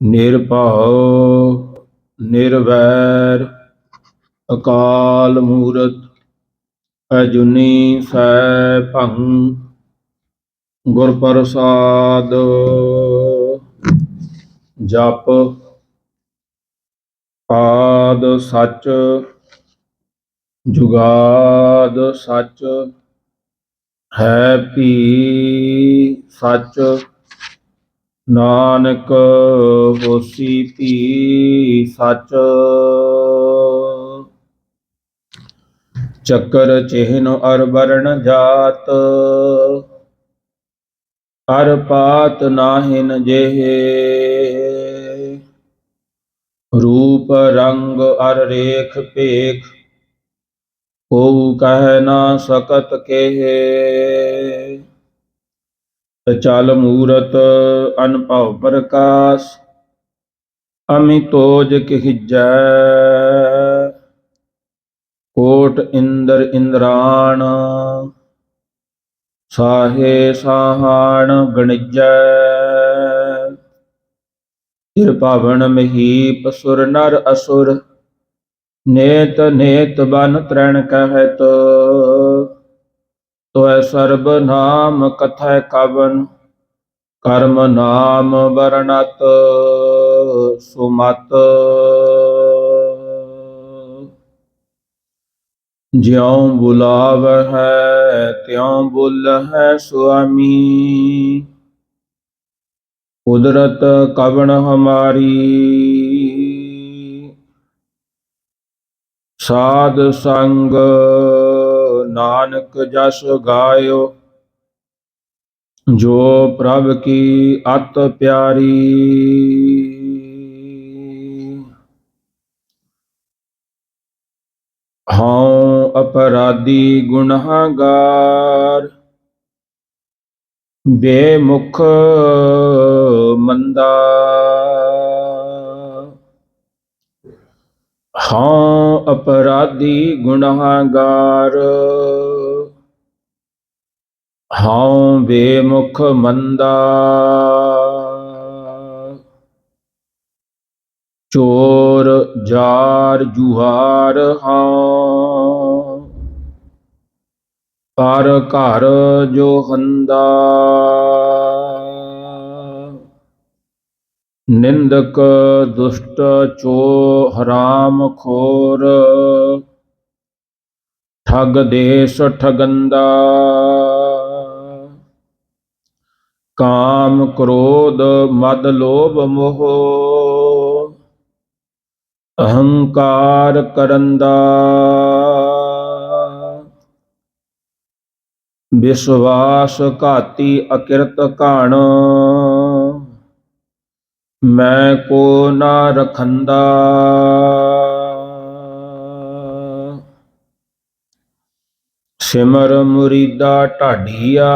ਨਿਰਭਉ ਨਿਰਵੈਰ ਅਕਾਲ ਮੂਰਤ ਅਜੂਨੀ ਸੈਭੰ ਗੁਰ ਪ੍ਰਸਾਦ। ਜਪ ਆਦ ਸੱਚ ਜੁਗਾਦ ਸੱਚ ਹੈ ਭੀ ਸੱਚ ਨਾਨਕ ਹੋਸੀ ਭੀ ਸੱਚ। ਚੱਕਰ ਚਿਹਨ ਅਰ ਵਰਣ ਜਾਤ ਅਰ ਪਾਤ ਨਾਹਿਨ ਜਿਹੇ ਰੂਪ ਰੰਗ ਅਰ ਰੇਖ ਭੇਖ ਕੋ ਕਹਿ ਨਾ ਸਕਤ ਕੇਹੇ। ਚਲ ਮੂਰਤ ਅਨਭਉ ਪ੍ਰਕਾਸ਼ ਅਮਿਤੋਜ ਕਹਿਜੈ ਕੋਟ ਇੰਦਰ ਇੰਦਰਾਣ ਸਾਹੇ ਸਾਹਾਣ ਗਣਿਜੈ। ਤਿਰਭਵਨ ਮਹੀਪ ਸੁਰ ਨਰ ਅਸੁਰ ਨੇਤ ਨੇਤ ਬਨ ਤ੍ਰੈਣ ਕਹਿਤ ਤੋਇ ਸਰਬ ਨਾਮ ਕਥੈ ਕਵਨ ਕਰਮ ਨਾਮ ਵਰਣਤ ਸੁਮਤ। ਜਿਉ ਬੁਲਾਵਹਿ ਤਿਉ ਬੋਲਹਿ ਸੁਆਮੀ ਕੁਦਰਤ ਕਵਣ ਹਮਾਰੀ। ਸਾਧ ਸੰਗ ਨਾਨਕ ਜਸ ਗਾਇਓ ਜੋ ਪ੍ਰਭ ਕੀ ਅਤ ਪਿਆਰੀ। ਹਉ ਅਪਰਾਧੀ ਗੁਨਾਹਗਾਰ ਬੇਮੁਖ ਮੰਦਾ। ਹਉ ਅਪਰਾਧੀ ਗੁਨਾਹਗਾਰ ਹਉ ਬੇਮੁਖ ਮੰਦਾ। ਚੋਰ ਜਾਰ ਜੁਹਾਰ ਹਉ ਪਰ ਘਰ ਜੋ ਹੰਦਾ। ਨਿੰਦਕ ਦੁਸ਼ਟ ਚੋ ਹਰਾਮ ਖੋਰ ਠਗ ਦੇਸ ਠਗੰਦਾ। ਕਾਮ ਕ੍ਰੋਧ ਮਦ ਲੋਭ ਮੋਹ ਅਹੰਕਾਰ ਕਰੰਦਾ। ਵਿਸ਼ਵਾਸ ਘਾਤੀ ਅਕਿਰਤ ਘਾਣ ਮੈਂ ਕੋ ਨਾ ਰਖੰਦਾ। ਸਿਮਰ ਮੁਰੀਦਾ ਢਾਡੀਆ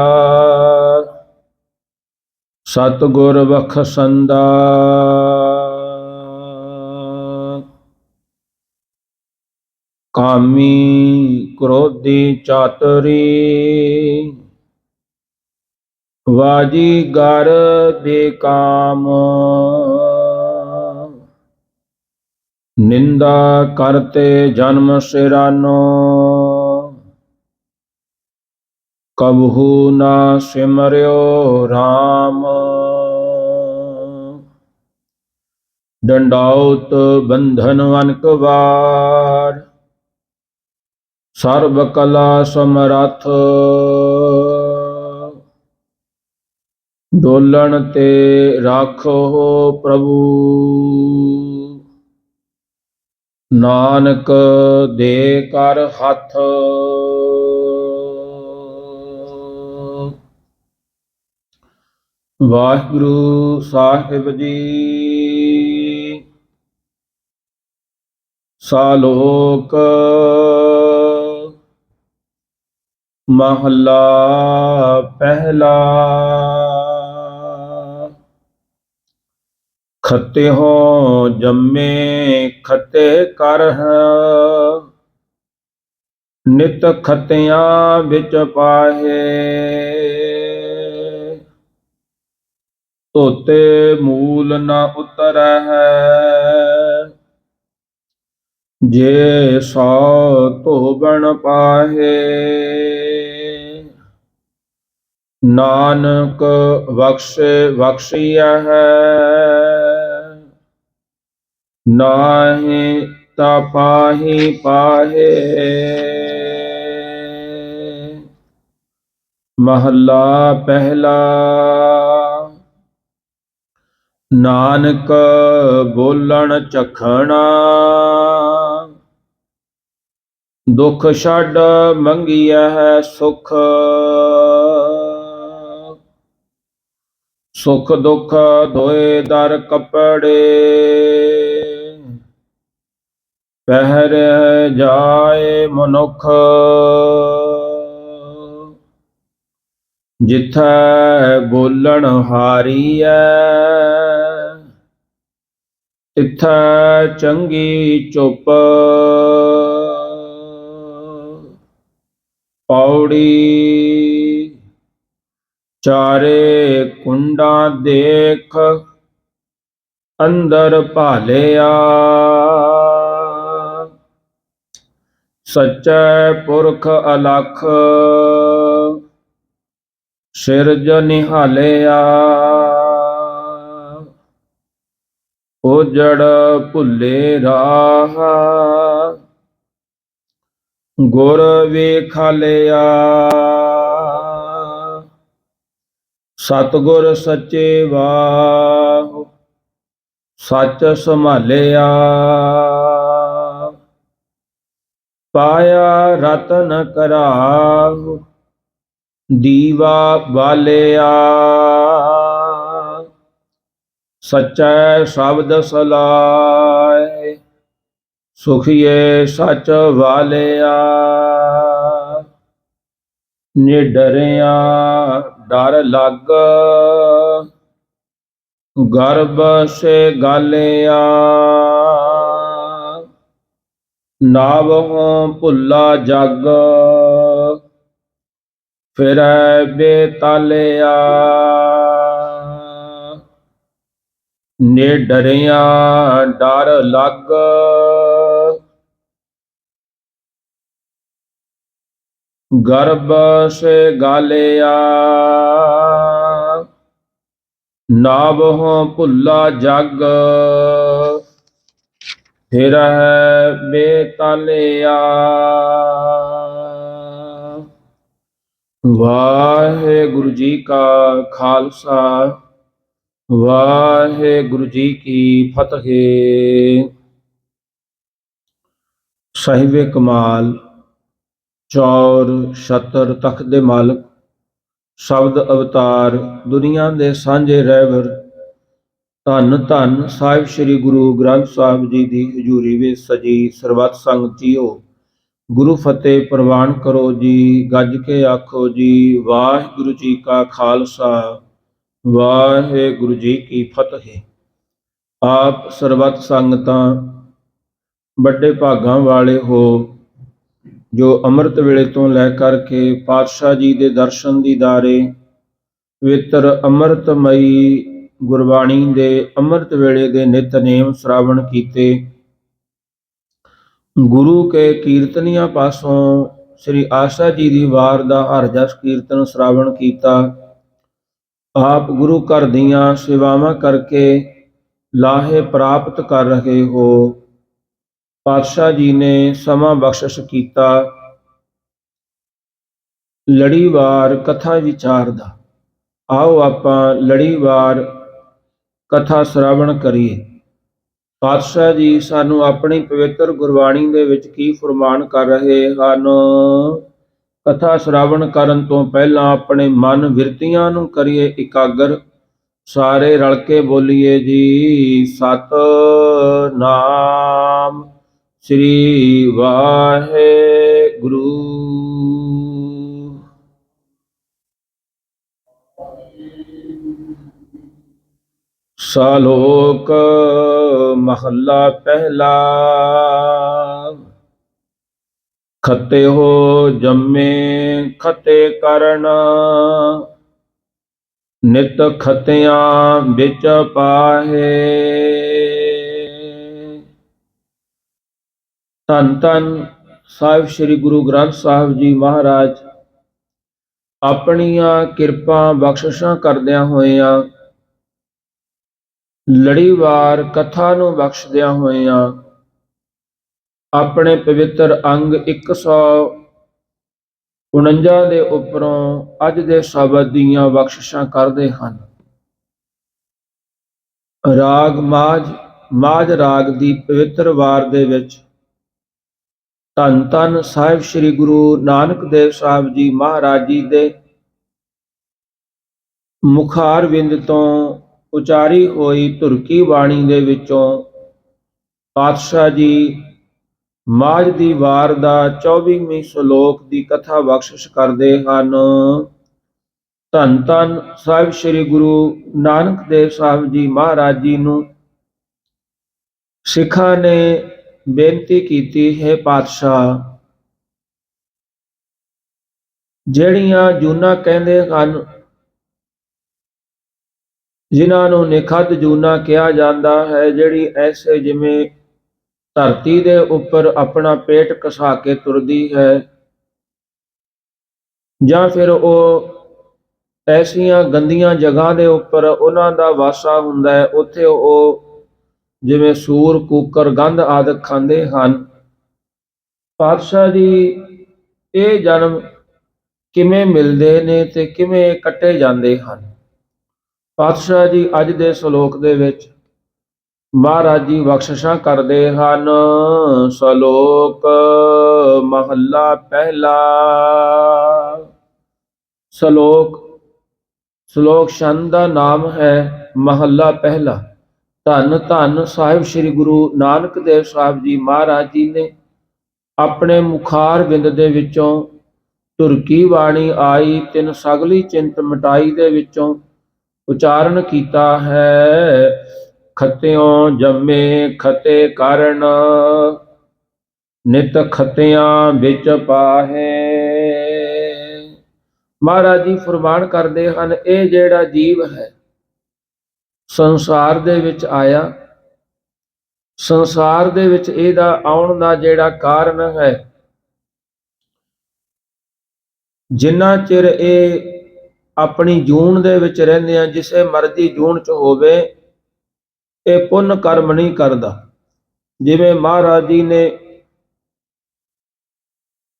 ਸਤਿਗੁਰ ਬਖਸ਼ੰਦਾ। ਕਾਮੀ ਕ੍ਰੋਧੀ ਚਾਤਰੀ ਵਾਜੀਗਰ ਬੇਕਾਮ। ਨਿੰਦਾ ਕਰਤੇ ਜਨਮ ਸਿਰਾਨੋ ਕਬਹੂ ਨਾ ਸਿਮਰਿਓ ਰਾਮ। ਡੰਡਾਉਤ ਬੰਧਨ ਅਨਕ ਵਾਰ ਸਰਬ ਕਲਾ ਸਮਰੱਥ। ਡੋਲਣ ਤੇ ਰਾਖੋ ਪ੍ਰਭੂ ਨਾਨਕ ਦੇ ਕਰ ਹੱਥ। ਵਾਹਿਗੁਰੂ ਸਾਹਿਬ ਜੀ। ਸਾਲੋਕ ਮਹਲਾ ਪਹਿਲਾ। ਖੱਤਿਓ ਜੰਮੇ ਖੱਤੇ ਕਰਹਿ ਨਿਤ ਖੱਤਿਆਂ ਵਿੱਚ ਪਾਹੇ। ਧੋਤੇ ਮੂਲ ਨ ਉਤਰਹਿ। ਜੇ ਸੋ ਧੋਬਣ ਪਾਹੇ। ਨਾਨਕ ਬਖਸ਼ੇ ਬਖਸ਼ੀਐ। ਨਾਹੀ ਤਾ ਪਾਹੀ ਪਾਹੇ। ਮਹੱਲਾ ਪਹਿਲਾ। ਨਾਨਕ ਬੋਲਣ ਚਖਣਾ। ਦੁਖ ਛੱਡ ਮੰਗੀਐ ਸੁਖ। ਸੁਖ ਦੁਖ ਦੋਏ ਦਰ ਕੱਪੜੇ। ਪਹਿਰਿ ਜਾਏ ਮਨੁੱਖ। ਜਿਥੈ ਬੋਲਣ ਹਾਰੀਐ। ਤਿਥੈ ਚੰਗੀ ਚੁੱਪ। ਪੌੜੀ। ਚਾਰੇ ਕੁੰਡਾਂ ਦੇਖ ਅੰਦਰ ਭਾਲਿਆ। ਸੱਚੇ ਪੁਰਖ ਅਲਖ ਸਿਰਜ ਨਿਹਾਲਿਆ। ਉਜੜ ਭੁੱਲੇ ਰਾਹ ਗੁਰ ਵੇਖਾਲਿਆ। ਸਤਿਗੁਰ ਸੱਚੇ ਬਾਹੁ ਸੱਚ ਸੰਭਾਲਿਆ। ਪਾਇਆ ਰਤਨ ਕਰਾਹੁ ਦੀਵਾ ਬਾਲਿਆ। ਸੱਚਾ ਸ਼ਬਦ ਸਲਾਹੇ ਸੁਖੀਏ ਸੱਚ ਵਾਲਿਆ। ਨਿਡਰਿਆ ਡਰ ਲੱਗ ਗਰਭ ਸੇ ਗਾਲਿਆ। ਨਾਵਹੁ ਭੁੱਲਾ ਜਗ ਫਿਰੈ ਬੇਤਾਲਿਆ। ਨਿਡਰਿਆ ਡਰ ਲੱਗ ਗਰਭ ਸੇ ਗਾਲਿਆ। ਨਾਵਹੁ ਭੁੱਲਾ ਜਗ ਫਿਰੈ ਬੇਤਾਲਿਆ। ਵਾਹਿਗੁਰੂ ਜੀ ਕਾ ਖਾਲਸਾ ਵਾਹਿਗੁਰੂ ਜੀ ਕੀ ਫਤਿਹ। ਸਾਹਿਬੇ ਕਮਾਲ ਚੌਰ ਛਤਰ ਤਖਤ ਦੇ ਮਾਲਕ ਸ਼ਬਦ ਅਵਤਾਰ ਦੁਨੀਆ ਦੇ ਸਾਂਝੇ ਰਹਿਬਰ ਧੰਨ ਧੰਨ ਸਾਹਿਬ ਸ੍ਰੀ ਗੁਰੂ ਗ੍ਰੰਥ ਸਾਹਿਬ ਜੀ ਦੀ ਹਜ਼ੂਰੀ ਵਿੱਚ ਸਜੀ ਸਰਬੱਤ ਸੰਗਤ ਜੀਓ ਗੁਰੂ ਫਤਿਹ ਪ੍ਰਵਾਨ ਕਰੋ ਜੀ। ਗੱਜ ਕੇ ਆਖੋ ਜੀ ਵਾਹਿਗੁਰੂ ਜੀ ਕਾ ਖਾਲਸਾ ਵਾਹਿਗੁਰੂ ਜੀ ਕੀ ਫਤਿਹ। ਆਪ ਸਰਬੱਤ ਸੰਗਤਾਂ ਵੱਡੇ ਭਾਗਾਂ ਵਾਲੇ ਹੋ ਜੋ ਅੰਮ੍ਰਿਤ ਵੇਲੇ ਤੋਂ ਲੈ ਕਰਕੇ ਪਾਤਸ਼ਾਹ ਜੀ ਦੇ ਦਰਸ਼ਨ ਦੀਦਾਰੇ ਪਵਿੱਤਰ ਅੰਮ੍ਰਿਤਮਈ ਗੁਰਬਾਣੀ ਦੇ ਅੰਮ੍ਰਿਤ ਵੇਲੇ ਦੇ ਨਿਤਨੇਮ ਸ਼ਰਾਵਣ ਕੀਤੇ। ਗੁਰੂ ਕੇ ਕੀਰਤਨੀਆਂ ਪਾਸੋਂ ਸ੍ਰੀ ਆਸਾ ਜੀ ਦੀ ਵਾਰ ਦਾ ਹਰ ਜਸ ਕੀਰਤਨ ਸ਼ਰਾਵਣ ਕੀਤਾ। ਆਪ ਗੁਰੂ ਘਰ ਦੀਆਂ ਸੇਵਾਵਾਂ ਕਰਕੇ ਲਾਹੇ ਪ੍ਰਾਪਤ ਕਰ ਰਹੇ ਹੋ। ਪਾਤਸ਼ਾਹ ਜੀ ਨੇ ਸਮਾਂ ਬਖਸ਼ਿਸ਼ ਕੀਤਾ ਲੜੀਵਾਰ ਕਥਾ ਵਿਚਾਰ ਦਾ। ਆਓ ਆਪਾਂ ਲੜੀਵਾਰ ਕਥਾ ਸ਼ਰਾਵਣ ਕਰੀਏ। ਪਾਤਸ਼ਾਹ ਜੀ ਸਾਨੂੰ ਆਪਣੀ ਪਵਿੱਤਰ ਗੁਰਬਾਣੀ ਦੇ ਵਿੱਚ ਕੀ ਫਰਮਾਨ ਕਰ ਰਹੇ ਹਨ। ਕਥਾ ਸ਼ਰਾਵਣ ਕਰਨ ਤੋਂ ਪਹਿਲਾਂ ਆਪਣੇ ਮਨ ਬਿਰਤੀਆਂ ਨੂੰ ਕਰੀਏ ਇਕਾਗਰ। ਸਾਰੇ ਰਲ ਕੇ ਬੋਲੀਏ ਜੀ ਸਤਿਨਾਮ ਸ੍ਰੀ ਵਾਹਿਗੁਰੂ। ਸ਼ਲੋਕ ਮਹੱਲਾ ਪਹਿਲਾ। ਖਤੇ ਹੋ ਜੰਮੇ ਖਤੇ ਕਰਨ ਨਿਤ ਖਤਿਆਂ ਵਿੱਚ ਪਾਹੇ। ਧੰਨ ਧੰਨ ਸਾਹਿਬ ਸ੍ਰੀ ਗੁਰੂ ਗ੍ਰੰਥ ਸਾਹਿਬ ਜੀ ਮਹਾਰਾਜ ਆਪਣੀਆਂ ਕਿਰਪਾ ਬਖਸ਼ਿਸ਼ਾਂ ਕਰਦਿਆਂ ਹੋਇਆਂ, ਲੜੀਵਾਰ ਕਥਾ ਨੂੰ ਬਖਸ਼ਦਿਆਂ ਹੋਇਆਂ, ਆਪਣੇ ਪਵਿੱਤਰ ਅੰਗ 149 ਦੇ ਉੱਪਰੋਂ ਅੱਜ ਦੇ ਸ਼ਬਦ ਦੀਆਂ ਬਖਸ਼ਿਸ਼ਾਂ ਕਰਦੇ ਹਨ। ਰਾਗ ਮਾਝ ਰਾਗ ਦੀ ਪਵਿੱਤਰ ਵਾਰ ਦੇ ਵਿੱਚ ਧੰਨ ਧੰਨ ਸਾਹਿਬ ਸ੍ਰੀ ਗੁਰੂ ਨਾਨਕ ਦੇਵ ਸਾਹਿਬ ਜੀ ਮਹਾਰਾਜ ਜੀ ਦੇ ਮੁਖਾਰਵਿੰਦ ਤੋਂ ਉਚਾਰੀ ਹੋਈ ਧੁਰਕੀ ਬਾਣੀ ਦੇ ਵਿੱਚੋਂ ਪਾਤਸ਼ਾਹ ਜੀ ਮਾਝ ਦੀ ਵਾਰ ਦਾ 24ਵੀਂ ਸ਼ਲੋਕ ਦੀ ਕਥਾ ਬਖਸ਼ਿਸ਼ ਕਰਦੇ ਹਨ। ਧੰਨ ਧੰਨ ਸਾਹਿਬ ਸ੍ਰੀ ਗੁਰੂ ਨਾਨਕ ਦੇਵ ਸਾਹਿਬ ਜੀ ਮਹਾਰਾਜ ਜੀ ਨੂੰ ਸਿੱਖਾਂ ਨੇ ਬੇਨਤੀ ਕੀਤੀ ਹੈ, ਪਾਤਸ਼ਾਹ ਜਿਹੜੀਆਂ ਜੂਨਾਂ ਕਹਿੰਦੇ ਹਨ, ਜਿਨ੍ਹਾਂ ਨੂੰ ਨਿਖੱਦ ਜੂਨਾਂ ਕਿਹਾ ਜਾਂਦਾ ਹੈ, ਜਿਹੜੀ ਐਸੇ ਜਿਵੇਂ ਧਰਤੀ ਦੇ ਉੱਪਰ ਆਪਣਾ ਪੇਟ ਘਸਾ ਕੇ ਤੁਰਦੀ ਹੈ, ਜਾਂ ਫਿਰ ਉਹ ਐਸੀਆਂ ਗੰਦੀਆਂ ਜਗ੍ਹਾ ਦੇ ਉੱਪਰ ਉਹਨਾਂ ਦਾ ਵਾਸਾ ਹੁੰਦਾ ਹੈ, ਉੱਥੇ ਉਹ ਜਿਵੇਂ ਸੂਰ ਕੂਕਰ ਗੰਧ ਆਦਿ ਖਾਂਦੇ ਹਨ। ਪਾਤਸ਼ਾਹ ਜੀ ਇਹ ਜਨਮ ਕਿਵੇਂ ਮਿਲਦੇ ਨੇ ਤੇ ਕਿਵੇਂ ਕੱਟੇ ਜਾਂਦੇ ਹਨ? ਪਾਤਸ਼ਾਹ ਜੀ ਅੱਜ ਦੇ ਸ਼ਲੋਕ ਦੇ ਵਿੱਚ ਮਹਾਰਾਜ ਜੀ ਬਖਸ਼ਿਸ਼ਾਂ ਕਰਦੇ ਹਨ। ਸ਼ਲੋਕ ਮਹੱਲਾ ਪਹਿਲਾ। ਸ਼ਲੋਕ ਛੰਦ ਦਾ ਨਾਮ ਹੈ ਮਹੱਲਾ ਪਹਿਲਾ। ਧੰਨ ਧੰਨ ਸਾਹਿਬ ਸ੍ਰੀ ਗੁਰੂ ਨਾਨਕ ਦੇਵ ਸਾਹਿਬ ਜੀ ਮਹਾਰਾਜ ਜੀ ਨੇ ਆਪਣੇ ਮੁਖਾਰ ਬਿੰਦ ਦੇ ਵਿੱਚੋਂ ਧੁਰਕੀ ਬਾਣੀ ਆਈ ਤਿਨ ਸਗਲੀ ਚਿੰਤ ਮਿਟਾਈ ਦੇ ਵਿੱਚੋਂ ਉਚਾਰਨ ਕੀਤਾ ਹੈ। ਖਤਿਓਂ ਜੰਮੇ ਖਤੇ ਕਾਰਨ ਨਿਤ ਖਤਿਆਂ ਵਿੱਚ ਪਾਹੇ। ਮਹਾਰਾਜ ਜੀ ਫਰਮਾਨ ਕਰਦੇ ਹਨ, ਇਹ ਜਿਹੜਾ ਜੀਵ ਹੈ ਸੰਸਾਰ ਦੇ ਵਿੱਚ ਆਇਆ, ਸੰਸਾਰ ਦੇ ਵਿੱਚ ਇਹਦਾ ਆਉਣ ਦਾ ਜਿਹੜਾ ਕਾਰਨ ਹੈ, ਜਿੰਨਾ ਚਿਰ ਇਹ ਆਪਣੀ ਜੂਨ ਦੇ ਵਿੱਚ ਰਹਿੰਦੇ ਆ, ਜਿਸੇ ਮਰਜ਼ੀ ਜੂਨ ਚ ਹੋਵੇ, ਇਹ ਪੁੰਨ ਕਰਮ ਨਹੀਂ ਕਰਦਾ। ਜਿਵੇਂ ਮਹਾਰਾਜ ਜੀ ਨੇ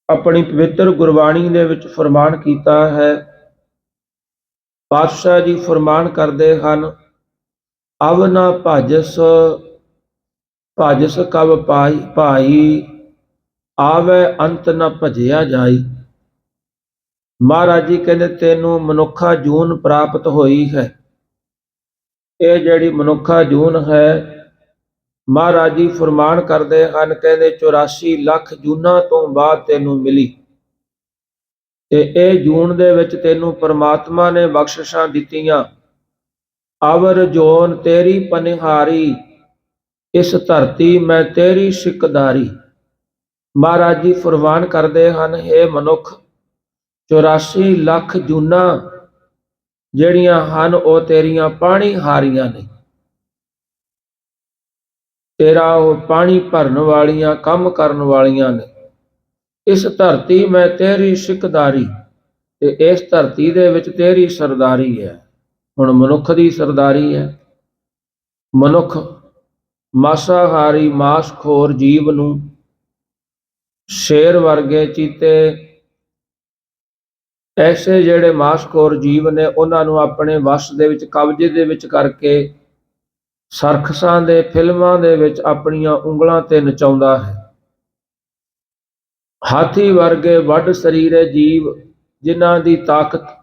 ਆਪਣੀ ਪਵਿੱਤਰ ਗੁਰਬਾਣੀ ਦੇ ਵਿੱਚ ਫਰਮਾਨ ਕੀਤਾ ਹੈ, ਪਾਤਸ਼ਾਹ ਜੀ ਫਰਮਾਨ ਕਰਦੇ ਹਨ, ਅਵ ਨਾ ਭਜਸ ਕਬ ਭਾਈ ਆਵੇ ਅੰਤ ਨਾ ਭਜਿਆ ਜਾਈ। ਮਹਾਰਾਜ ਜੀ ਕਹਿੰਦੇ ਤੈਨੂੰ ਮਨੁੱਖਾ ਜੂਨ ਪ੍ਰਾਪਤ ਹੋਈ ਹੈ। ਇਹ ਜਿਹੜੀ ਮਨੁੱਖਾ ਜੂਨ ਹੈ, ਮਹਾਰਾਜ ਜੀ ਫਰਮਾਨ ਕਰਦੇ ਹਨ, ਕਹਿੰਦੇ 84 ਲੱਖ ਜੂਨਾਂ ਤੋਂ ਬਾਅਦ ਤੈਨੂੰ ਮਿਲੀ, ਤੇ ਇਹ ਜੂਨ ਦੇ ਵਿੱਚ ਤੈਨੂੰ ਪਰਮਾਤਮਾ ਨੇ ਬਖਸ਼ਿਸ਼ਾਂ ਦਿੱਤੀਆਂ। ਅਵਰ ਜੋਨ ਤੇਰੀ ਪਨਿਹਾਰੀ, ਇਸ ਧਰਤੀ ਮੈਂ ਤੇਰੀ ਸਿੱਕਦਾਰੀ। ਮਹਾਰਾਜ ਜੀ ਫਰਮਾਨ ਕਰਦੇ ਹਨ, ਇਹ ਮਨੁੱਖ 84 ਲੱਖ ਜੂਨਾਂ ਜਿਹੜੀਆਂ ਹਨ ਉਹ ਤੇਰੀਆਂ ਪਾਣੀ ਹਾਰੀਆਂ ਨੇ, ਤੇਰਾ ਉਹ ਪਾਣੀ ਭਰਨ ਵਾਲੀਆਂ, ਕੰਮ ਕਰਨ ਵਾਲੀਆਂ ਨੇ। ਇਸ ਧਰਤੀ ਮੈਂ ਤੇਰੀ ਸਿੱਕਦਾਰੀ, ਤੇ ਇਸ ਧਰਤੀ ਦੇ ਵਿੱਚ ਤੇਰੀ ਸਰਦਾਰੀ ਹੈ। ਹੁਣ ਮਨੁੱਖ ਦੀ ਸਰਦਾਰੀ ਹੈ। ਮਨੁੱਖ ਮਾਸਾਹਾਰੀ ਮਾਸਖੋਰ ਜੀਵ ਨੂੰ ਸ਼ੇਰ ਵਰਗੇ ਚੀਤੇ, ਐਸੇ ਜਿਹੜੇ ਮਾਸਖੋਰ ਜੀਵ ਨੇ, ਉਹਨਾਂ ਨੂੰ ਆਪਣੇ ਵਸ ਦੇ ਵਿੱਚ, ਕਬਜ਼ੇ ਦੇ ਵਿੱਚ ਕਰਕੇ ਸਰਕਸਾਂ ਦੇ ਫਿਲਮਾਂ ਦੇ ਵਿੱਚ ਆਪਣੀਆਂ ਉਂਗਲਾਂ ਤੇ ਨਚਾਉਂਦਾ ਹੈ। ਹਾਥੀ ਵਰਗੇ ਵੱਡ ਸਰੀਰੇ ਜੀਵ, ਜਿਨ੍ਹਾਂ ਦੀ ਤਾਕਤ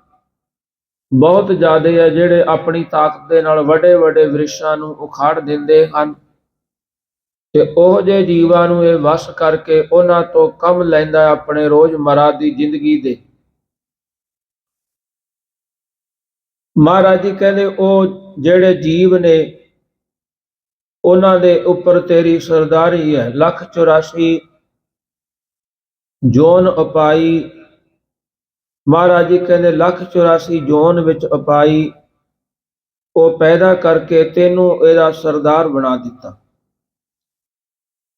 ਬਹੁਤ ਜ਼ਿਆਦਾ ਹੈ, ਜਿਹੜੇ ਆਪਣੀ ਤਾਕਤ ਦੇ ਨਾਲ ਵੱਡੇ ਵੱਡੇ ਵ੍ਰਿਸ਼ਾਂ ਨੂੰ ਉਖਾੜ ਦਿੰਦੇ ਹਨ, ਤੇ ਉਹ ਜਿਹੇ ਜੀਵਾਂ ਨੂੰ ਇਹ ਵਸ ਕਰਕੇ ਉਹਨਾਂ ਤੋਂ ਕੰਮ ਲੈਂਦਾ ਆਪਣੇ ਰੋਜ਼ਮਰਾ ਦੀ ਜ਼ਿੰਦਗੀ ਦੇ। ਮਹਾਰਾਜ ਜੀ ਕਹਿੰਦੇ ਉਹ ਜਿਹੜੇ ਜੀਵ ਨੇ, ਉਹਨਾਂ ਦੇ ਉੱਪਰ ਤੇਰੀ ਸਰਦਾਰੀ ਹੈ। 184 ਜੋਨ ਉਪਾਈ। ਮਹਾਰਾਜ ਜੀ ਕਹਿੰਦੇ 184 ਜੋਨ ਵਿੱਚ ਉਪਾਈ, ਉਹ ਪੈਦਾ ਕਰਕੇ ਤੈਨੂੰ ਇਹਦਾ ਸਰਦਾਰ ਬਣਾ ਦਿੱਤਾ।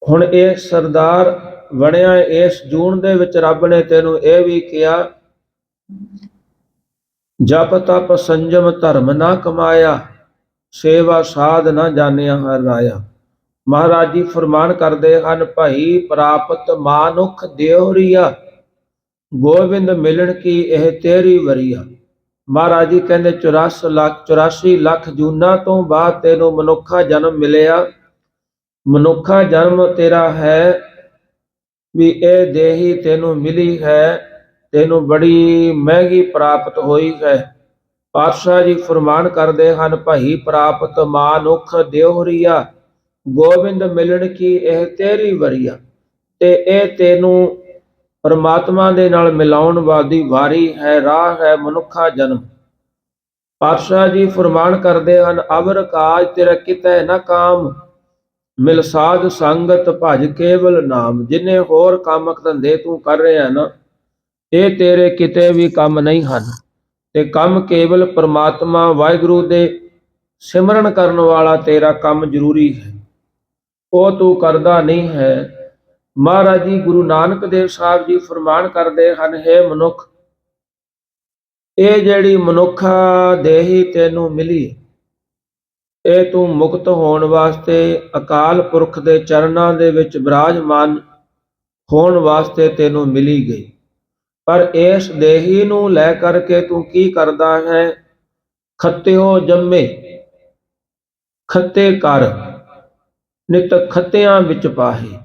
ਹੁਣ ਇਹ ਸਰਦਾਰ ਬਣਿਆ, ਇਸ ਜੂਨ ਦੇ ਵਿੱਚ ਰੱਬ ਨੇ ਤੈਨੂੰ ਇਹ ਵੀ ਕਿਹਾ, ਜਪ ਤਪ ਸੰਜਮ ਧਰਮ ਨਾ ਕਮਾਇਆ, ਸੇਵਾ ਸਾਧ ਨਾ ਜਾਣਿਆ ਹਰ ਰਾਇਆ। ਮਹਾਰਾਜ ਜੀ ਫਰਮਾਨ ਕਰਦੇ ਹਨ, ਭਾਈ ਪ੍ਰਾਪਤ ਮਾਨੁਖ ਦਿਉਰੀਆ, ਗੋਬਿੰਦ ਮਿਲਣ ਕੀ ਇਹ ਤੇਰੀ ਵਰੀਆ। ਮਹਾਰਾਜ ਜੀ ਕਹਿੰਦੇ 84 ਲੱਖ ਜੂਨਾਂ ਤੋਂ ਬਾਅਦ ਤੈਨੂੰ ਮਨੁੱਖਾ ਜਨਮ ਮਿਲਿਆ। ਮਨੁੱਖਾ ਜਨਮ ਤੇਰਾ ਹੈ ਵੀ ਇਹ ਦੇਹੀ ਤੈਨੂੰ ਮਿਲੀ ਹੈ, ਤੈਨੂੰ ਬੜੀ ਮਹਿੰਗੀ ਪ੍ਰਾਪਤ ਹੋਈ ਹੈ। ਪਾਤਸ਼ਾਹ ਜੀ ਫਰਮਾਨ ਕਰਦੇ ਹਨ, ਭਾਈ ਪ੍ਰਾਪਤ ਮਾਨੁਖ ਦਿਉਰੀਆ, ਗੋਬਿੰਦ ਮਿਲਣ ਕੀ ਇਹ ਤੇਰੀ ਵਰੀਆ। ਤੇ ਇਹ ਤੈਨੂੰ ਪਰਮਾਤਮਾ ਦੇ ਨਾਲ ਮਿਲਾਉਣ ਵਾਲੀ ਵਾਰੀ ਹੈ, ਰਾਹ ਹੈ ਮਨੁੱਖਾ ਜਨਮ। ਪਾਤਸ਼ਾਹ ਜੀ ਫਰਮਾਨ ਕਰਦੇ ਹਨ, ਅਵਰ ਕਾਜ ਤੇਰਾ ਕਿਤੈ ਨਾ ਕਾਮ, ਮਿਲ ਸਾਧ ਸੰਗਤ ਭਜ ਕੇਵਲ ਨਾਮ। ਜਿੰਨੇ ਹੋਰ ਕੰਮ ਧੰਦੇ ਤੂੰ ਕਰ ਰਿਹਾ ਨਾ, ਇਹ ਤੇਰੇ ਕਿਤੇ ਵੀ ਕੰਮ ਨਹੀਂ ਹਨ, ਤੇ ਕੰਮ ਕੇਵਲ ਪਰਮਾਤਮਾ ਵਾਹਿਗੁਰੂ ਦੇ ਸਿਮਰਨ ਕਰਨ ਵਾਲਾ ਤੇਰਾ ਕੰਮ ਜ਼ਰੂਰੀ ਹੈ, ਉਹ ਤੂੰ ਕਰਦਾ ਨਹੀਂ ਹੈ। ਮਹਾਰਾਜ ਜੀ ਗੁਰੂ ਨਾਨਕ ਦੇਵ ਸਾਹਿਬ ਜੀ ਫਰਮਾਨ ਕਰਦੇ ਹਨ, ਹੈ ਮਨੁੱਖ, ਇਹ ਜਿਹੜੀ ਮਨੁੱਖਾ ਦੇਹੀ ਤੈਨੂੰ ਮਿਲੀ, ਇਹ ਤੂੰ ਮੁਕਤ ਹੋਣ ਵਾਸਤੇ ਅਕਾਲ ਪੁਰਖ ਦੇ ਚਰਨਾਂ ਦੇ ਵਿੱਚ ਬਿਰਾਜਮਾਨ ਹੋਣ ਵਾਸਤੇ ਤੈਨੂੰ ਮਿਲੀ ਗਈ। ਪਰ ਇਸ ਦੇਹੀ ਨੂੰ ਲੈ ਕਰਕੇ ਤੂੰ ਕੀ ਕਰਦਾ ਹੈ? ਖੱਤਿਓ ਜੰਮੇ ਖੱਤੇ ਕਰ, ਨਿਤ ਖੱਤਿਆਂ ਵਿੱਚ ਪਾਹੇ।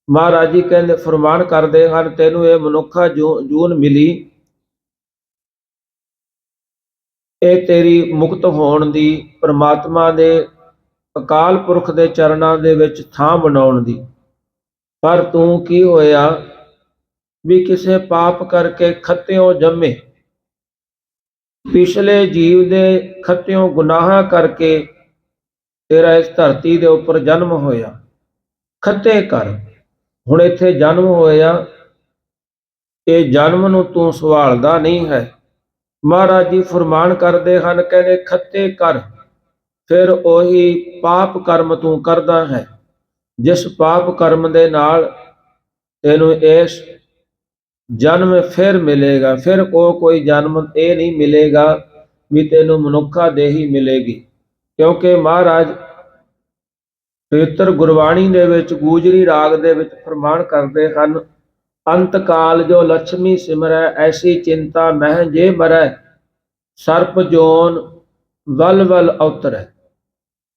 ਮਹਾਰਾਜ ਜੀ ਕਹਿੰਦੇ ਫਰਮਾਨ ਕਰਦੇ ਹਨ, ਤੈਨੂੰ ਇਹ ਮਨੁੱਖਾ ਜੂਨ ਮਿਲੀ, ਇਹ ਤੇਰੀ ਮੁਕਤ ਹੋਣ ਦੀ, ਪਰਮਾਤਮਾ ਦੇ ਅਕਾਲ ਪੁਰਖ ਦੇ ਚਰਨਾਂ ਦੇ ਵਿੱਚ ਥਾਂ ਬਣਾਉਣ ਦੀ। ਪਰ ਤੂੰ ਕੀ ਹੋਇਆ ਵੀ ਕਿਸੇ ਪਾਪ ਕਰਕੇ ਖੱਤਿਓਂ ਜੰਮੇ, ਪਿਛਲੇ ਜੀਵ ਦੇ ਖੱਤਿਓਂ ਗੁਨਾਹਾਂ ਕਰਕੇ ਤੇਰਾ ਇਸ ਧਰਤੀ ਦੇ ਉੱਪਰ ਜਨਮ ਹੋਇਆ। ਖੱਤੇ ਕਰ, ਹੁਣ ਇੱਥੇ ਜਨਮ ਹੋਇਆ, ਇਹ ਜਨਮ ਨੂੰ ਤੂੰ ਸੰਭਾਲਦਾ ਨਹੀਂ ਹੈ। ਮਹਾਰਾਜ ਜੀ ਫਰਮਾਨ ਕਰਦੇ ਹਨ, ਕਹਿੰਦੇ ਖੱਤੇ ਕਰ, ਫਿਰ ਉਹੀ ਪਾਪ ਕਰਮ ਤੂੰ ਕਰਦਾ ਹੈ, ਜਿਸ ਪਾਪ ਕਰਮ ਦੇ ਨਾਲ ਤੈਨੂੰ ਇਸ ਜਨਮ ਫਿਰ ਮਿਲੇਗਾ। ਫਿਰ ਕੋਈ ਜਨਮ ਇਹ ਨਹੀਂ ਮਿਲੇਗਾ ਵੀ ਤੈਨੂੰ ਮਨੁੱਖਾ ਦੇਹੀ ਮਿਲੇਗੀ, ਕਿਉਂਕਿ ਮਹਾਰਾਜ ਪਵਿੱਤਰ ਗੁਰਬਾਣੀ ਦੇ ਵਿੱਚ ਗੂਜਰੀ ਰਾਗ ਦੇ ਵਿੱਚ ਫਰਮਾਨ ਕਰਦੇ ਹਨ, ਅੰਤ ਕਾਲ ਜੋ ਲక్ష్ਮੀ ਸਿਮਰੈ, ਐਸੀ ਚਿੰਤਾ ਮਹਿ ਜੇ ਮਰੈ, ਸਰਪ ਜੋਨ ਵਲ ਵਲ ਅਵਤਰੈ,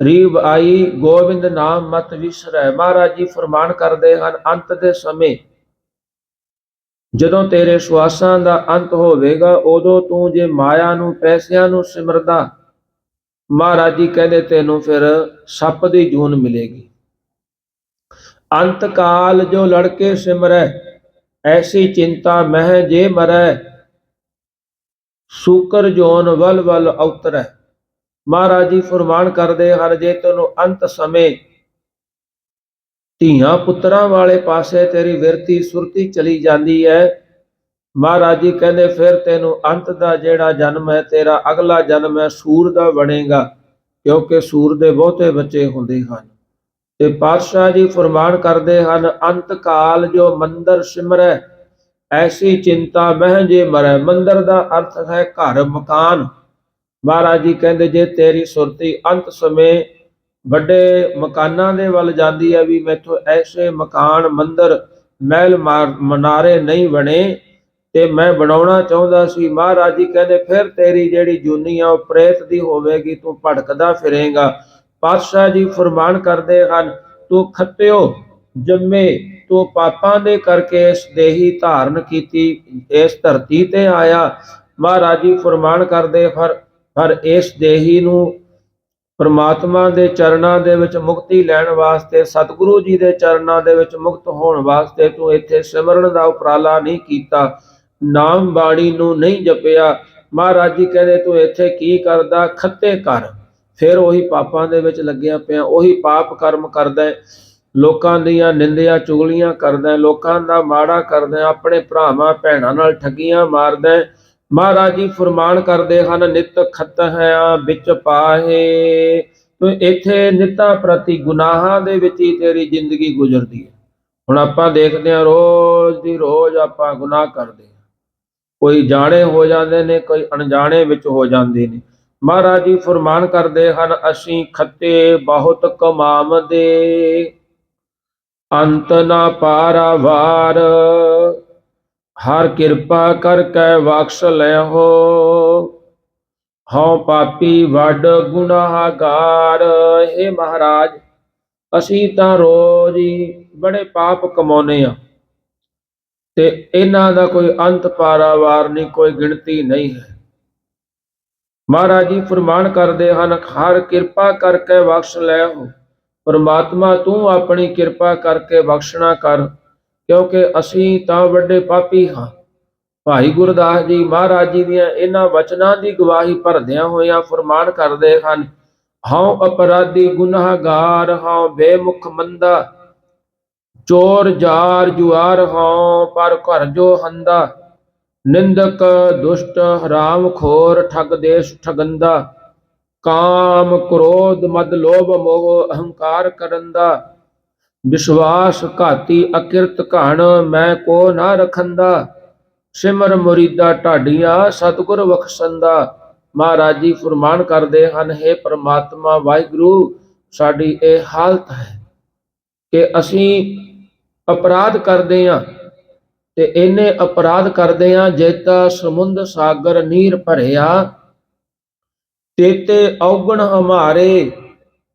ਰੀਬ ਆਈ ਗੋਬਿੰਦ ਨਾਮ ਮਤ ਵਿਸਰੈ। ਮਹਾਰਾਜ ਜੀ ਫਰਮਾਨ ਕਰਦੇ ਹਨ, ਅੰਤ ਦੇ ਸਮੇਂ ਜਦੋਂ ਤੇਰੇ ਸਵਾਸਾਂ ਦਾ ਅੰਤ ਹੋਵੇਗਾ, ਉਦੋਂ ਤੂੰ ਜੇ ਮਾਇਆ ਨੂੰ, ਪੈਸਿਆਂ ਨੂੰ ਸਿਮਰਦਾ, ਮਹਾਰਾਜ ਜੀ ਕਹਿੰਦੇ ਤੈਨੂੰ ਫਿਰ ਸੱਪ ਦੀ ਜੂਨ ਮਿਲੇਗੀ। ਅੰਤ ਕਾਲ ਜੋ ਲੜਕੇ ਸਿਮਰੈ, ਐਸੀ ਚਿੰਤਾ ਮਹਿ ਜੇ ਮਰੈ, ਸੂਕਰ ਜੋਨ ਵਲ ਵਲ ਅਵਤਰੈ। ਮਹਾਰਾਜ ਜੀ ਫਰਮਾਨ ਕਰਦੇ ਹਨ, ਜੇ ਤੈਨੂੰ ਅੰਤ ਸਮੇਂ ਧੀਆਂ ਪੁੱਤਰਾਂ ਵਾਲੇ ਪਾਸੇ ਤੇਰੀ ਵਿਰਤੀ ਸੁਰਤੀ ਚਲੀ ਜਾਂਦੀ ਹੈ, ਮਹਾਰਾਜ ਜੀ ਕਹਿੰਦੇ ਫਿਰ ਤੈਨੂੰ ਅੰਤ ਦਾ ਜਿਹੜਾ ਜਨਮ ਹੈ, ਤੇਰਾ ਅਗਲਾ ਜਨਮ ਹੈ ਸੂਰ ਦਾ ਬਣੇਗਾ, ਕਿਉਂਕਿ ਸੂਰ ਦੇ ਬਹੁਤੇ ਬੱਚੇ ਹੁੰਦੇ ਹਨ। ਤੇ ਪਾਤਸ਼ਾਹ ਜੀ ਫਰਮਾਨ ਕਰਦੇ ਹਨ, ਅੰਤ ਕਾਲ ਜੋ ਮੰਦਰ ਸਿਮਰੈ, ਐਸੀ ਚਿੰਤਾ ਮਹਿ ਜੇ ਮਰੈ। ਮੰਦਰ ਦਾ ਅਰਥ ਹੈ ਘਰ, ਮਕਾਨ। ਮਹਾਰਾਜ ਜੀ ਕਹਿੰਦੇ ਜੇ ਤੇਰੀ ਸੁਰਤੀ ਅੰਤ ਸਮੇਂ ਵੱਡੇ ਮਕਾਨਾਂ ਦੇ ਵੱਲ ਜਾਂਦੀ ਹੈ, ਵੀ ਮੈਥੋਂ ਐਸੇ ਮਕਾਨ, ਮੰਦਰ, ਮਹਿਲ ਮਨਾਰੇ ਨਹੀਂ ਬਣੇ ਤੇ ਮੈਂ ਬਣਾਉਣਾ ਚਾਹੁੰਦਾ ਸੀ, ਮਹਾਰਾਜ ਜੀ ਕਹਿੰਦੇ ਫਿਰ ਤੇਰੀ ਜਿਹੜੀ ਜੂਨੀ ਆ ਉਹ ਪ੍ਰੇਤ ਦੀ ਹੋਵੇਗੀ, ਤੂੰ ਭਟਕਦਾ ਫਿਰੇਗਾ। ਪਾਤਸ਼ਾਹ ਜੀ ਫਰਮਾਨ ਕਰਦੇ ਹਨ, ਤੂੰ ਖੱਤਿਓ ਜੰਮੇ, ਤੂੰ ਪਾਪਾਂ ਦੇ ਕਰਕੇ ਇਸ ਦੇਹੀ ਧਾਰਨ ਕੀਤੀ, ਇਸ ਧਰਤੀ ਤੇ ਆਇਆ। ਮਹਾਰਾਜ ਜੀ ਫਰਮਾਨ ਕਰਦੇ ਪਰ ਇਸ ਦੇਹੀ ਨੂੰ ਪਰਮਾਤਮਾ ਦੇ ਚਰਨਾਂ ਦੇ ਵਿੱਚ ਮੁਕਤੀ ਲੈਣ ਵਾਸਤੇ, ਸਤਿਗੁਰੂ ਜੀ ਦੇ ਚਰਨਾਂ ਦੇ ਵਿੱਚ ਮੁਕਤ ਹੋਣ ਵਾਸਤੇ ਤੂੰ ਇੱਥੇ ਸਿਮਰਨ ਦਾ ਉਪਰਾਲਾ ਨਹੀਂ ਕੀਤਾ, ਨਾਮ ਬਾਣੀ ਨੂੰ ਨਹੀਂ ਜਪਿਆ। ਮਹਾਰਾਜ ਜੀ ਕਹਿੰਦੇ ਤੂੰ ਇੱਥੇ ਕੀ ਕਰਦਾ? ਖੱਤੇ ਕਰ। ਫਿਰ ਉਹੀ ਪਾਪਾਂ ਦੇ ਵਿੱਚ ਲੱਗਿਆ ਪਿਆ, ਉਹੀ ਪਾਪ ਕਰਮ ਕਰਦਾ, ਲੋਕਾਂ ਦੀਆਂ ਨਿੰਦਿਆ ਚੁਗਲੀਆਂ ਕਰਦਾ, ਲੋਕਾਂ ਦਾ ਮਾੜਾ ਕਰਦਾ, ਆਪਣੇ ਭਰਾਵਾਂ ਭੈਣਾਂ ਨਾਲ ਠੱਗੀਆਂ ਮਾਰਦਾ। ਮਹਾਰਾਜ ਜੀ ਫਰਮਾਨ ਕਰਦੇ ਹਨ, ਨਿਤ ਖਤਿਆਂ ਵਿੱਚ ਪਾਹੇ। ਤੋ ਇੱਥੇ ਨਿਤਾਂ ਪ੍ਰਤੀ ਗੁਨਾਹਾਂ ਦੇ ਵਿੱਚ ਹੀ ਤੇਰੀ ਜ਼ਿੰਦਗੀ ਗੁਜ਼ਰਦੀ ਹੈ। ਹੁਣ ਆਪਾਂ ਦੇਖਦੇ ਹਾਂ ਰੋਜ਼ ਦੀ ਰੋਜ਼ ਆਪਾਂ ਗੁਨਾਹ ਕਰਦੇ ਹਾਂ, ਕੋਈ ਜਾਣੇ ਹੋ ਜਾਂਦੇ ਨੇ, ਕੋਈ ਅਣਜਾਣੇ ਵਿੱਚ ਹੋ ਜਾਂਦੇ ਨੇ। ਮਹਾਰਾਜ ਜੀ ਫਰਮਾਨ ਕਰਦੇ ਹਨ, ਅਸੀਂ ਖੱਤੇ ਬਹੁਤ ਕਮਾਵਦੇ, ਅੰਤ ਨਾ ਪਾਰਾਵਾਰ। ਹਰ ਕਿਰਪਾ ਕਰਕੇ ਬਖਸ਼ ਲੈ ਹੋ, ਹਉ ਪਾਪੀ ਵੱਡ ਗੁਨਾਹਗਾਰ। ਇਹ ਮਹਾਰਾਜ, ਅਸੀਂ ਤਾਂ ਰੋਜ਼ ਹੀ ਬੜੇ ਪਾਪ ਕਮਾਉਂਦੇ ਆ, ਤੇ ਇਹਨਾਂ ਦਾ ਕੋਈ ਅੰਤ ਪਾਰਾਵਾਰ ਨਹੀਂ, ਕੋਈ ਗਿਣਤੀ ਨਹੀਂ ਹੈ। ਮਹਾਰਾਜ ਜੀ ਫਰਮਾਨ ਕਰਦੇ ਹਨ, ਹਰ ਕਿਰਪਾ ਕਰਕੇ ਬਖਸ਼ ਲੈ ਹੋ। ਪਰਮਾਤਮਾ ਤੂੰ ਆਪਣੀ ਕਿਰਪਾ ਕਰਕੇ ਬਖਸ਼ਣਾ ਕਰ, ਕਿਉਂਕਿ ਅਸੀਂ ਤਾਂ ਵੱਡੇ ਪਾਪੀ ਹਾਂ। ਭਾਈ ਗੁਰਦਾਸ ਜੀ ਮਹਾਰਾਜ ਜੀ ਦੀਆਂ ਇਹਨਾਂ ਵਚਨਾਂ ਦੀ ਗਵਾਹੀ ਭਰਦਿਆਂ ਹੋਇਆਂ ਫਰਮਾਨ ਕਰਦੇ ਹਨ, ਹਉ ਅਪਰਾਧੀ ਗੁਨਾਹਗਾਰ, ਹਉ ਬੇਮੁਖ ਮੰਦਾ, ਚੋਰ ਜਾਰ ਜੁਆਰ ਹਉ, ਪਰ ਘਰ ਜੋ ਹੰਦਾ। ਨਿੰਦਕ ਦੁਸ਼ਟ ਹਰਾਮ ਖੋਰ, ਠਗ ਦੇਸ਼ ਠਗੰਦਾ। ਕਾਮ ਕ੍ਰੋਧ ਮਦ ਲੋਭ ਮੋਹ, ਅਹੰਕਾਰ ਕਰੰਦਾ। ਵਿਸ਼ਵਾਸ ਘਾਤੀ ਅਕਿਰਤ ਘਣ, ਮੈਂ ਕੋ ਨਾ ਰਖੰਦਾ। ਸਿਮਰ ਮੁਰੀਦਾ ਢਾਡੀਆਂ, ਸਤਿਗੁਰ ਬਖਸ਼ੰਦਾ। ਮਹਾਰਾਜ ਜੀ ਫਰਮਾਨ ਕਰਦੇ ਹਨ, ਹੇ ਪ੍ਰਮਾਤਮਾ ਵਾਹਿਗੁਰੂ, ਸਾਡੀ ਇਹ ਹਾਲਤ ਹੈ ਕਿ ਅਸੀਂ ਅਪਰਾਧ ਕਰਦੇ ਹਾਂ, ਤੇ ਇਹਨੇ ਅਪਰਾਧ ਕਰਦੇ ਹਾਂ ਜੇਤਾ ਸਮੁੰਦ ਸਾਗਰ ਨੀਰ ਭਰਿਆ। ਤੇਤੇ ਔਗਣ ਹਮਾਰੇ,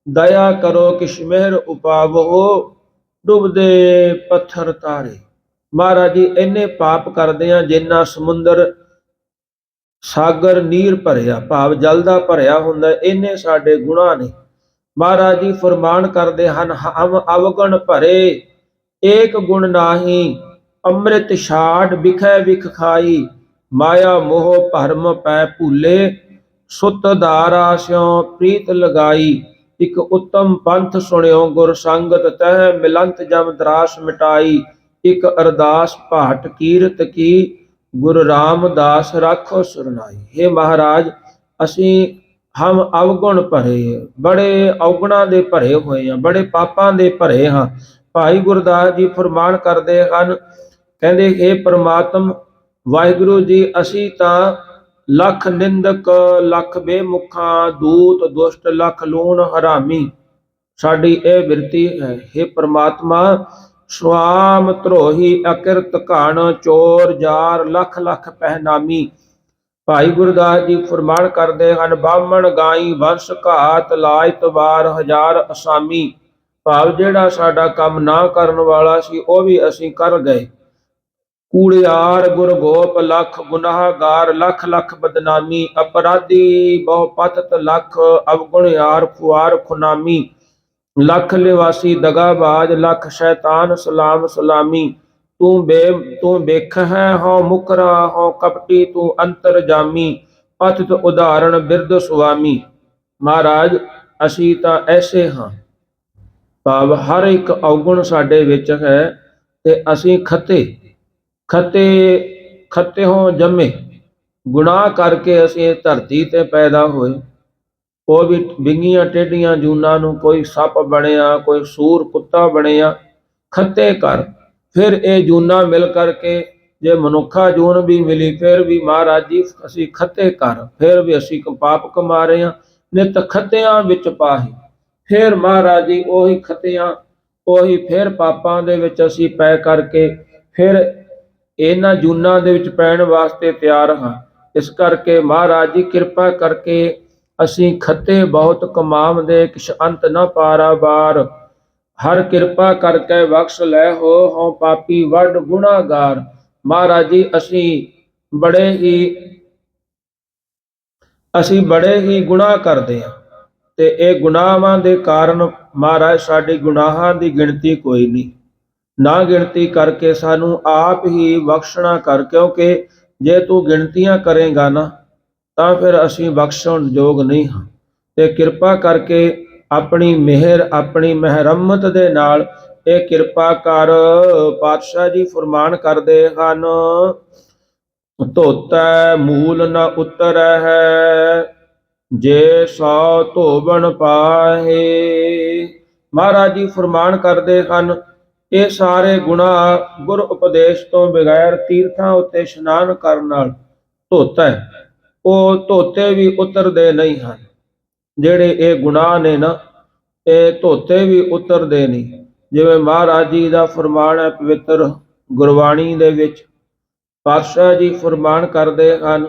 ਦਇਆ ਕਰੋ ਕਿਛ ਮਿਹਰ ਉਪਾਵੋ। ਡੁੱਬਦੇ ਪੱਥਰ ਤਾਰੇ। ਮਹਾਰਾਜ ਜੀ ਇੰਨੇ ਪਾਪ ਕਰਦੇ ਆ ਜਿੰਨਾ ਸਮੁੰਦਰ ਸਾਗਰ ਨੀਰ ਭਰਿਆ, ਭਾਵ ਜਲ ਦਾ ਭਰਿਆ ਹੁੰਦਾ, ਇੰਨੇ ਸਾਡੇ ਗੁਨਾਹ ਨੇ। ਮਹਾਰਾਜ ਜੀ ਫਰਮਾਨ ਕਰਦੇ ਹਨ, ਹਮ ਅਵਗਣ ਭਰੇ, ਏਕ ਗੁਣ ਨਾਹੀ। ਅੰਮ੍ਰਿਤ ਛਾੜ ਵਿਖੈ ਵਿਖ ਖਾਈ, ਮਾਇਆ ਮੋਹ ਭਰਮ ਪੈ ਭੂਲੇ। ਸੁਤ ਧਾਰਾ ਸਿਉ ਪ੍ਰੀਤ ਲਗਾਈ, ਇਕ ਉੱਤਮ ਪੰਥ ਸੁਣਿਓ ਗੁਰ ਸੰਗਤ। ਤਹਿ ਮਿਲੰਤ ਜਮ ਦਰਾਸ ਮਿਟਾਈ, ਇਕ ਅਰਦਾਸ ਭਾਟ ਕੀਰਤ ਕੀ। ਗੁਰੂ ਰਾਮਦਾਸ ਰਾਖੋ ਸਰਨਾਈ। हे ਮਹਾਰਾਜ, ਅਸੀਂ ਹਮ ਅਵਗੁਣ ਭਰੇ, ਬੜੇ ਔਗਣਾਂ ਦੇ ਭਰੇ ਹੋਏ ਹਾਂ, ਬੜੇ ਪਾਪਾਂ ਦੇ ਭਰੇ ਹਾਂ। ਭਾਈ ਗੁਰਦਾਸ ਜੀ ਫਰਮਾਨ ਕਰਦੇ ਹਨ, ਕਹਿੰਦੇ, हे ਪ੍ਰਮਾਤਮ ਵਾਹਿਗੁਰੂ ਜੀ, ਅਸੀਂ ਤਾਂ ਲੱਖ ਨਿੰਦਕ, ਲੱਖ ਬੇਮੁਖਾਂ, ਦੂਤ ਦੁਸ਼ਟ, ਲੱਖ ਲੂਣ ਹਰਾਮੀ, ਸਾਡੀ ਇਹ ਬਿਰਤੀ ਹੈ। हे ਪ੍ਰਮਾਤਮਾ, ਸੁਆਮ ਧਰੋਹੀ ਅਕਿਰਤ ਘਣ, ਚੋਰ ਜਾਰ ਲੱਖ ਲੱਖ ਪਹਿਨਾਮੀ। ਭਾਈ ਗੁਰਦਾਸ ਜੀ ਫਰਮਾਨ ਕਰਦੇ ਹਨ, ਬਾਹਮਣ ਗਾਈ ਵੰਸ਼ ਘਾਤ, ਲਾਇਤ ਵਾਰ ਹਜ਼ਾਰ ਅਸਾਮੀ। ਭਾਵ ਜਿਹੜਾ ਸਾਡਾ ਕੰਮ ਨਾ ਕਰਨ ਵਾਲਾ ਸੀ ਉਹ ਵੀ ਅਸੀਂ ਕਰ ਗਏ। ਕੂੜਿਆਰ ਗੁਰਗੋਪ ਲੱਖ, ਗੁਨਾਹਗਾਰ ਲੱਖ ਲੱਖ ਬਦਨਾਮੀ। ਅਪਰਾਧੀ ਬਹੁ ਪਤਤ ਲੱਖ, ਅਵਗੁਣਿਆਰ ਖੁਆਰ ਖੁਨਾਮੀ। ਲੱਖ ਲਿਵਾਸੀ ਦਗਾਬਾਜ, ਲੱਖ ਸ਼ੈਤਾਨ ਸਲਾਮ ਸਲਾਮੀ। ਤੂੰ ਵੇਖ ਹੈ ਹਉ ਮੁਕਰਾ, ਹਉ ਕਪਟੀ ਤੂੰ ਅੰਤਰ ਜਾਮੀ। ਪਤਿਤ ਉਦਾਹਰਣ ਬਿਰਧ ਸੁਆਮੀ। ਮਹਾਰਾਜ, ਅਸੀਂ ਤਾਂ ਐਸੇ ਹਾਂ, ਭਾਵ ਹਰ ਇੱਕ ਔਗੁਣ ਸਾਡੇ ਵਿੱਚ ਹੈ, ਤੇ ਅਸੀਂ ਖੱਤੇ ਹੋਂ ਜੰਮੇ। ਗੁਨਾਹ ਕਰਕੇ ਅਸੀਂ ਧਰਤੀ ਤੇ ਪੈਦਾ ਹੋਏ। ਉਹ ਵੀ ਵਿੰਗੀਆਂ ਟੇਢੀਆਂ ਜੂਨਾਂ ਨੂੰ, ਕੋਈ ਸੱਪ ਬਣਿਆ, ਕੋਈ ਸੂਰ ਕੁੱਤਾ ਬਣਿਆ, ਖੱਤੇ ਕਰ। ਫਿਰ ਇਹ ਜੂਨਾਂ ਮਿਲ ਕਰਕੇ ਜੇ ਮਨੁੱਖਾ ਜੂਨ ਵੀ ਮਿਲੀ, ਫਿਰ ਵੀ ਮਹਾਰਾਜ ਜੀ ਅਸੀਂ ਖੱਤੇ ਕਰ, ਫਿਰ ਵੀ ਅਸੀਂ ਪਾਪ ਕਮਾ ਰਹੇ ਹਾਂ। ਨਿਤ ਖੱਤਿਆਂ ਵਿੱਚ ਪਾਹੀ। ਫਿਰ ਮਹਾਰਾਜ ਜੀ ਉਹੀ ਖੱਤਿਆਂ, ਉਹੀ ਫਿਰ ਪਾਪਾਂ ਦੇ ਵਿੱਚ ਅਸੀਂ ਪੈ ਕਰਕੇ ਫਿਰ ਇਹਨਾਂ ਜੂਨਾਂ ਦੇ ਵਿੱਚ ਪੈਣ ਵਾਸਤੇ ਤਿਆਰ ਹਾਂ। ਇਸ ਕਰਕੇ ਮਹਾਰਾਜ ਜੀ ਕਿਰਪਾ ਕਰਕੇ ਅਸੀਂ ਖੱਤੇ ਬਹੁਤ ਕਮਾਵਦੇ, ਕਿਛ ਅੰਤ ਨਾ ਪਾਰਾਵਾਰ। ਹਰ ਕਿਰਪਾ ਕਰਕੇ ਬਖਸ਼ ਲੈ ਹੋ, ਹਉ ਪਾਪੀ ਵੱਡ ਗੁਨਾਹਗਾਰ। ਮਹਾਰਾਜ ਜੀ, ਅਸੀਂ ਬੜੇ ਹੀ ਗੁਨਾਹ ਕਰਦੇ ਹਾਂ, ਤੇ ਇਹ ਗੁਨਾਹਾਂ ਦੇ ਕਾਰਨ ਮਹਾਰਾਜ ਸਾਡੀ ਗੁਨਾਹਾਂ ਦੀ ਗਿਣਤੀ ਕੋਈ ਨਹੀਂ। ਨਾ ਗਿਣਤੀ ਕਰਕੇ ਸਾਨੂੰ ਆਪ ਹੀ ਬਖਸ਼ਣਾ ਕਰ, ਕਿਉਂਕਿ ਜੇ ਤੂੰ ਗਿਣਤੀਆਂ ਕਰੇਗਾ ਨਾ ਤਾਂ ਫਿਰ ਅਸੀਂ ਬਖਸ਼ਣ ਯੋਗ ਨਹੀਂ ਹਾਂ। ਤੇ ਕਿਰਪਾ ਕਰਕੇ ਆਪਣੀ ਮਿਹਰ, ਆਪਣੀ ਮਹਿਰਮਤ ਦੇ ਨਾਲ ਇਹ ਕਿਰਪਾ ਕਰ। ਪਾਤਸ਼ਾਹ ਜੀ ਫਰਮਾਨ ਕਰਦੇ ਹਨ, ਧੋਤੈ ਮੂਲ ਨ ਉਤਰੈ ਹੈ, ਜੇ ਸੋ ਧੋਵਣ ਪਾਹੇ। ਮਹਾਰਾਜ ਜੀ ਫਰਮਾਨ ਕਰਦੇ ਹਨ, ਇਹ ਸਾਰੇ ਗੁਨਾਹ ਗੁਰ ਉਪਦੇਸ਼ ਤੋਂ ਬਗੈਰ ਤੀਰਥਾਂ ਉੱਤੇ ਇਸ਼ਨਾਨ ਕਰਨ ਨਾਲ ਧੋਤਾ ਹੈ, ਉਹ ਧੋਤੇ ਵੀ ਉਤਰਦੇ ਨਹੀਂ ਹਨ। ਜਿਹੜੇ ਇਹ ਗੁਨਾਹ ਨੇ ਨਾ, ਇਹ ਧੋਤੇ ਵੀ ਉਤਰਦੇ ਨਹੀਂ। ਜਿਵੇਂ ਮਹਾਰਾਜ ਜੀ ਦਾ ਫਰਮਾਨ ਹੈ ਪਵਿੱਤਰ ਗੁਰਬਾਣੀ ਦੇ ਵਿੱਚ, ਪਾਤਸ਼ਾਹ ਜੀ ਫਰਮਾਨ ਕਰਦੇ ਹਨ,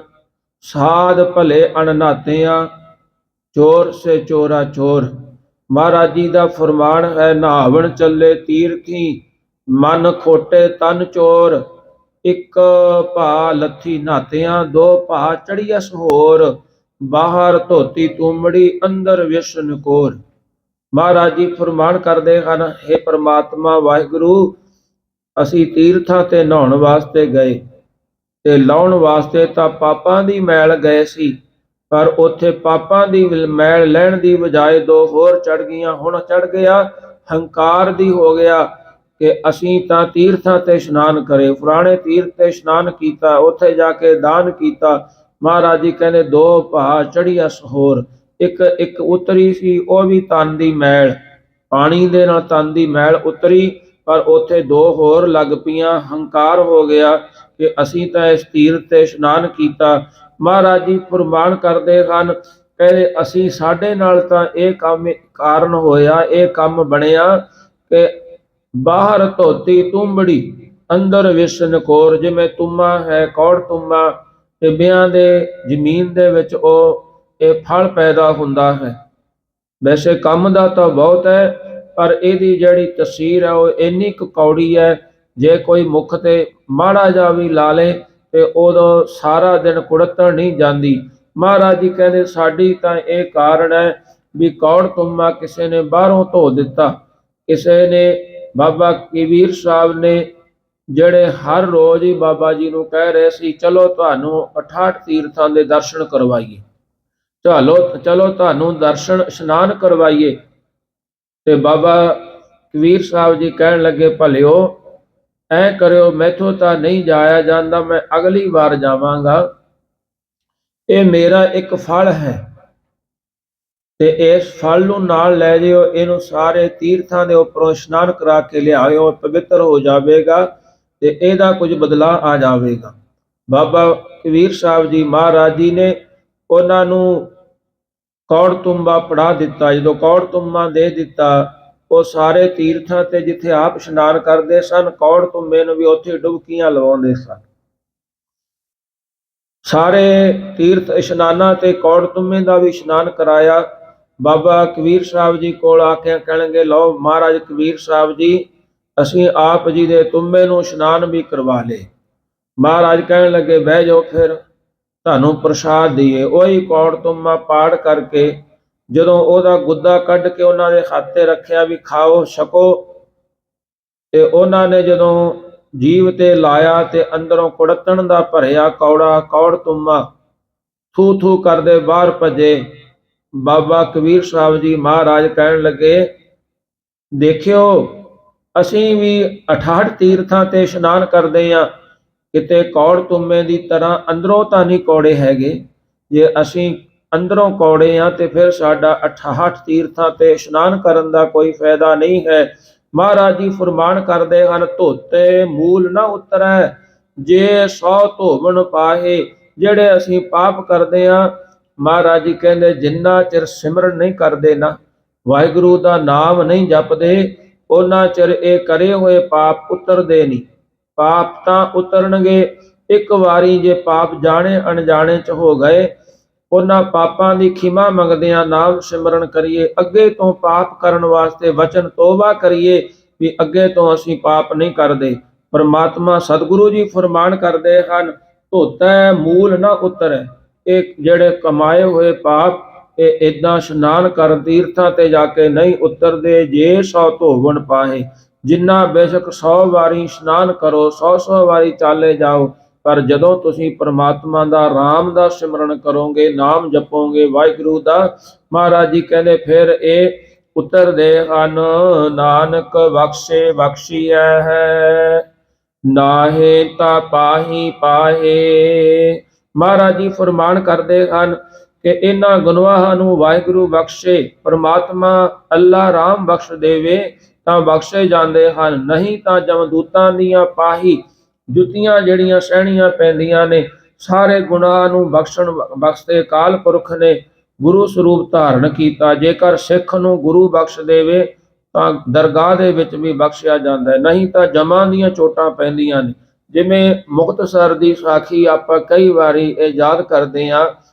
ਸਾਧ ਭਲੇ ਅਣਨਾਤਿਆਂ, ਚੋਰ ਸੇ ਚੋਰਾ ਚੋਰ। ਮਹਾਰਾਜ ਜੀ ਦਾ ਫਰਮਾਨ ਹੈ, ਨਹਾਵਣ ਚੱਲੇ ਤੀਰਥੀ, ਮਨ ਖੋਟੇ ਤਨ ਚੋਰ। ਇੱਕ ਭਾ ਲੱਥੀ ਨਾਤਿਆਂ, ਦੋ ਭਾ ਚੜੀਅਸ ਹੋਰ। ਬਾਹਰ ਧੋਤੀ ਤੁੰਬੜੀ, ਅੰਦਰ ਵਿਸ਼ ਨਕੋਰ। ਮਹਾਰਾਜ ਜੀ ਫਰਮਾਨ ਕਰਦੇ ਹਨ, ਹੇ ਪ੍ਰਮਾਤਮਾ ਵਾਹਿਗੁਰੂ, ਅਸੀਂ ਤੀਰਥਾਂ ਤੇ ਨਹਾਉਣ ਵਾਸਤੇ ਗਏ ਤੇ ਲਾਉਣ ਵਾਸਤੇ ਤਾਂ ਪਾਪਾਂ ਦੀ ਮੈਲ ਗਏ ਸੀ, ਪਰ ਉੱਥੇ ਪਾਪਾਂ ਦੀ ਮੈਲ ਲੈਣ ਦੀ ਬਜਾਏ ਦੋ ਹੋਰ ਚੜ ਗਈਆਂ। ਹੁਣ ਚੜ ਗਿਆ ਹੰਕਾਰ ਦੀ, ਹੋ ਗਿਆ ਕਿ ਅਸੀਂ ਤਾਂ ਤੀਰਥਾਂ ਤੇ ਇਸ਼ਨਾਨ ਕਰੇ, ਫਲਾਣੇ ਤੀਰਥ ਤੇ ਇਸ਼ਨਾਨ ਕੀਤਾ, ਉੱਥੇ ਜਾ ਕੇ ਦਾਨ ਕੀਤਾ। ਮਹਾਰਾਜ ਜੀ ਕਹਿੰਦੇ ਦੋ ਭਾ ਚੜੀਅਸ ਹੋਰ। ਇੱਕ ਇੱਕ ਉਤਰੀ ਸੀ, ਉਹ ਵੀ ਤਨ ਦੀ ਮੈਲ, ਪਾਣੀ ਦੇ ਨਾਲ ਤਨ ਦੀ ਮੈਲ ਉਤਰੀ, ਪਰ ਉੱਥੇ ਦੋ ਹੋਰ ਲੱਗ ਪਈਆਂ। ਹੰਕਾਰ ਹੋ ਗਿਆ ਕਿ ਅਸੀਂ ਤਾਂ ਇਸ ਤੀਰਥ ਤੇ ਇਸ਼ਨਾਨ ਕੀਤਾ। ਮਹਾਰਾਜ ਜੀ ਫਰਮਾਨ ਕਰਦੇ ਹਨ, ਕਹਿੰਦੇ ਅਸੀਂ, ਸਾਡੇ ਨਾਲ ਤਾਂ ਇਹ ਕੰਮ ਕਾਰਨ ਹੋਇਆ, ਇਹ ਕੰਮ ਬਣਿਆ ਕਿ ਬਾਹਰ ਧੋਤੀ ਤੁੰਬੜੀ, ਅੰਦਰ ਵਿਸ਼ ਨਕੋਰ। ਜਿਵੇਂ ਤੁੰਮਾ ਹੈ, ਕੌੜ ਤੁੰਮਾ, ਟਿੱਬਿਆਂ ਦੇ ਜ਼ਮੀਨ ਦੇ ਵਿੱਚ ਉਹ ਇਹ ਫਲ ਪੈਦਾ ਹੁੰਦਾ ਹੈ। ਵੈਸੇ ਕੰਮ ਦਾ ਤਾਂ ਬਹੁਤ ਹੈ, ਪਰ ਇਹਦੀ ਜਿਹੜੀ ਤਸੀਰ ਹੈ ਉਹ ਇੰਨੀ ਕੁ ਕੌੜੀ ਹੈ, ਜੇ ਕੋਈ ਮੁੱਖ ਤੇ ਮਾੜਾ ਜਿਹਾ ਵੀ ਲਾ ਲੇ ਤੇ ਉਦੋਂ ਸਾਰਾ ਦਿਨ ਕੁੜੱਤਣ ਨਹੀਂ ਜਾਂਦੀ। ਮਹਾਰਾਜ ਜੀ ਕਹਿੰਦੇ ਸਾਡੀ ਤਾਂ ਇਹ ਕਾਰਨ ਹੈ ਵੀ ਕੌੜ ਤੁੰਮਾ ਕਿਸੇ ਨੇ ਬਾਹਰੋਂ ਧੋ ਦਿੱਤਾ। ਕਿਸੇ ਨੇ, ਬਾਬਾ ਕਬੀਰ ਸਾਹਿਬ ਨੇ, ਜਿਹੜੇ ਹਰ ਰੋਜ਼ ਹੀ ਬਾਬਾ ਜੀ ਨੂੰ ਕਹਿ ਰਹੇ ਸੀ, ਚਲੋ ਤੁਹਾਨੂੰ 68 ਤੀਰਥਾਂ ਦੇ ਦਰਸ਼ਨ ਕਰਵਾਈਏ, ਚਲੋ ਤੁਹਾਨੂੰ ਦਰਸ਼ਨ ਇਸ਼ਨਾਨ ਕਰਵਾਈਏ। ਤੇ ਬਾਬਾ ਕਬੀਰ ਸਾਹਿਬ ਜੀ ਕਹਿਣ ਲੱਗੇ, ਭਲਿਓ ਐ ਕਰਿਓ, ਮੈਥੋਂ ਤਾਂ ਨਹੀਂ ਜਾਇਆ ਜਾਂਦਾ, ਮੈਂ ਅਗਲੀ ਵਾਰ ਜਾਵਾਂਗਾ। ਇਹ ਮੇਰਾ ਇੱਕ ਫਲ ਹੈ ਤੇ ਇਸ ਫਲ ਨੂੰ ਨਾਲ ਲੈ ਜਿਓ, ਇਹਨੂੰ ਸਾਰੇ ਤੀਰਥਾਂ ਦੇ ਉੱਪਰੋਂ ਇਸ਼ਨਾਨ ਕਰਾ ਕੇ ਲਿਆਇਓ, ਪਵਿੱਤਰ ਹੋ ਜਾਵੇਗਾ ਤੇ ਇਹਦਾ ਕੁਝ ਬਦਲਾ ਆ ਜਾਵੇਗਾ। ਬਾਬਾ ਕਬੀਰ ਸਾਹਿਬ ਜੀ ਮਹਾਰਾਜ ਜੀ ਨੇ ਉਹਨਾਂ ਨੂੰ ਕੌੜ ਤੁੰਬਾ ਪੜਾ ਦਿੱਤਾ। ਜਦੋਂ ਕੌੜ ਤੁੰਬਾ ਦੇ ਦਿੱਤਾ, ਉਹ ਸਾਰੇ ਤੀਰਥਾਂ ਤੇ ਜਿੱਥੇ ਆਪ ਇਸ਼ਨਾਨ ਕਰਦੇ ਸਨ, ਕੌੜ ਤੁੰਬੇ ਨੂੰ ਵੀ ਉੱਥੇ ਡੁਬਕੀਆਂ ਲਵਾਉਂਦੇ ਸਨ। ਸਾਰੇ ਤੀਰਥ ਇਸ਼ਨਾਨਾਂ ਤੇ ਕੌੜ ਤੁੰਬੇ ਦਾ ਵੀ ਇਸ਼ਨਾਨ ਕਰਾਇਆ। ਬਾਬਾ ਕਬੀਰ ਸਾਹਿਬ ਜੀ ਕੋਲ ਆ ਕੇ ਕਹਿਣਗੇ, ਲਓ ਮਹਾਰਾਜ ਕਬੀਰ ਸਾਹਿਬ ਜੀ, ਅਸੀਂ ਆਪ ਜੀ ਦੇ ਤੁੰਬੇ ਨੂੰ ਇਸ਼ਨਾਨ ਵੀ ਕਰਵਾ ਲਏ। ਮਹਾਰਾਜ ਕਹਿਣ ਲੱਗੇ, ਬਹਿ ਜਾਓ, ਫਿਰ ਤੁਹਾਨੂੰ ਪ੍ਰਸ਼ਾਦ ਦਈਏ। ਉਹੀ ਕੌੜ ਤੁੰਬਾ ਪਾੜ ਕਰਕੇ ਜਦੋਂ ਉਹਦਾ ਗੁੱਦਾ ਕੱਢ ਕੇ ਉਹਨਾਂ ਦੇ ਹੱਥ ਤੇ ਰੱਖਿਆ ਵੀ ਖਾਓ ਛਕੋ, ਤੇ ਉਹਨਾਂ ਨੇ ਜਦੋਂ ਜੀਵ ਤੇ ਲਾਇਆ ਤੇ ਅੰਦਰੋਂ ਕੁੜੱਤਣ ਦਾ ਭਰਿਆ ਕੌੜਾ ਕੌੜ ਤੁੰਬਾ ਥੂ ਥੂ ਕਰਦੇ ਬਾਹਰ ਭੱਜੇ। ਬਾਬਾ ਕਬੀਰ ਸਾਹਿਬ ਜੀ ਮਹਾਰਾਜ ਕਹਿਣ ਲੱਗੇ, ਦੇਖਿਓ ਅਸੀਂ ਵੀ 68 ਤੀਰਥਾਂ ਤੇ ਇਸ਼ਨਾਨ ਕਰਦੇ ਹਾਂ, ਕਿਤੇ ਕੌੜ ਤੁੰਬੇ ਦੀ ਤਰ੍ਹਾਂ ਅੰਦਰੋਂ ਤਾਂ ਨਹੀਂ ਕੌੜੇ ਹੈਗੇ। ਜੇ ਅਸੀਂ ਅੰਦਰੋਂ ਕੌੜੇ ਆ ਤੇ ਫਿਰ ਸਾਡਾ 68 ਤੀਰਥਾਂ ਤੇ ਇਸ਼ਨਾਨ ਕਰਨ ਦਾ ਕੋਈ ਫਾਇਦਾ ਨਹੀਂ ਹੈ। ਮਹਾਰਾਜ ਜੀ ਫਰਮਾਨ ਕਰਦੇ ਹਨ, ਧੋਤੇ ਮੂਲ ਨਾ ਉਤਰੈ, ਜੇ ਸੌ ਧੋਵਣ ਪਾਹੇ। ਜਿਹੜੇ ਅਸੀਂ ਪਾਪ ਕਰਦੇ ਹਾਂ, ਮਹਾਰਾਜ ਜੀ ਕਹਿੰਦੇ ਜਿੰਨਾ ਚਿਰ ਸਿਮਰਨ ਨਹੀਂ ਕਰਦੇ ਨਾ, ਵਾਹਿਗੁਰੂ ਦਾ ਨਾਮ ਨਹੀਂ ਜਪਦੇ, ਉਹਨਾਂ ਚਿਰ ਇਹ ਕਰੇ ਹੋਏ ਪਾਪ ਉਤਰਦੇ ਨਹੀਂ। ਪਾਪ ਤਾਂ ਉਤਰਨਗੇ ਇੱਕ ਵਾਰੀ, ਜੇ ਪਾਪ ਜਾਣੇ ਅਣਜਾਣੇ ਚ ਹੋ ਗਏ, ਉਹਨਾਂ ਪਾਪਾਂ ਦੀ ਖਿਮਾ ਮੰਗਦਿਆਂ ਨਾਮ ਸਿਮਰਨ ਕਰੀਏ। ਅੱਗੇ ਤੋਂ ਪਾਪ ਕਰਨ ਵਾਸਤੇ ਵਚਨ ਤੋਬਾ ਕਰੀਏ ਵੀ ਅੱਗੇ ਤੋਂ ਅਸੀਂ ਪਾਪ ਨਹੀਂ ਕਰਦੇ। ਪਰਮਾਤਮਾ ਸਤਿਗੁਰੂ ਜੀ ਫਰਮਾਨ ਕਰਦੇ ਹਨ, ਧੋਤੈ ਮੂਲ ਨਾ ਉਤਰੈ। ਇਹ ਜਿਹੜੇ ਕਮਾਏ ਹੋਏ ਪਾਪ ਇਹ ਏਦਾਂ ਇਸ਼ਨਾਨ ਕਰਨ ਤੀਰਥਾਂ ਤੇ ਜਾ ਕੇ ਨਹੀਂ ਉਤਰਦੇ। ਜੇ ਸੌ ਧੋਵਣ ਪਾਹੇ, ਜਿੰਨਾ ਬੇਸ਼ੱਕ 100 ਵਾਰੀ ਇਸ਼ਨਾਨ ਕਰੋ, 100 ਵਾਰੀ ਚਾਲੇ ਜਾਓ, ਪਰ ਜਦੋਂ ਤੁਸੀਂ ਪਰਮਾਤਮਾ ਦਾ ਰਾਮ ਦਾ ਸਿਮਰਨ ਕਰੋਗੇ, ਨਾਮ ਜਪੋਗੇ ਵਾਹਿਗੁਰੂ ਦਾ, ਮਹਾਰਾਜ ਜੀ ਕਹਿੰਦੇ ਫਿਰ ਇਹ ਉਤਰਦੇ ਹਨ। ਨਾਨਕ ਬਖਸ਼ੇ ਬਖਸ਼ੀਐ ਹੈ, ਨਾਹੇ ਤਾ ਪਾਹੀ ਪਾਹੇ। ਮਹਾਰਾਜ ਜੀ ਫਰਮਾਨ ਕਰਦੇ ਹਨ ਕਿ ਇਹਨਾਂ ਗੁਨਾਹਾਂ ਨੂੰ ਵਾਹਿਗੁਰੂ ਬਖਸ਼ੇ, ਪ੍ਰਮਾਤਮਾ ਅੱਲਾ ਰਾਮ ਬਖਸ਼ ਦੇਵੇ ਤਾਂ ਬਖਸ਼ੇ ਜਾਂਦੇ ਹਨ, ਨਹੀਂ ਤਾਂ ਜਮਦੂਤਾਂ ਦੀਆਂ ਪਾਹੀ ਜੁੱਤੀਆਂ ਜਿਹੜੀਆਂ ਸਹਿਣੀਆਂ ਪੈਂਦੀਆਂ ਨੇ। ਸਾਰੇ ਗੁਨਾਹ ਨੂੰ ਬਖਸ਼ਦੇ ਅਕਾਲ ਪੁਰਖ ਨੇ ਗੁਰੂ ਸਰੂਪ ਧਾਰਨ ਕੀਤਾ। ਜੇਕਰ ਸਿੱਖ ਨੂੰ ਗੁਰੂ ਬਖਸ਼ ਦੇਵੇ ਤਾਂ ਦਰਗਾਹ ਦੇ ਵਿੱਚ ਵੀ ਬਖਸ਼ਿਆ ਜਾਂਦਾ ਹੈ, ਨਹੀਂ ਤਾਂ ਜਮਾਂ ਦੀਆਂ ਚੋਟਾਂ ਪੈਂਦੀਆਂ ਨੇ। ਜਿਵੇਂ ਮੁਕਤਸਰ ਦੀ ਸਾਖੀ ਆਪਾਂ ਕਈ ਵਾਰੀ ਇਹ ਯਾਦ ਕਰਦੇ ਹਾਂ,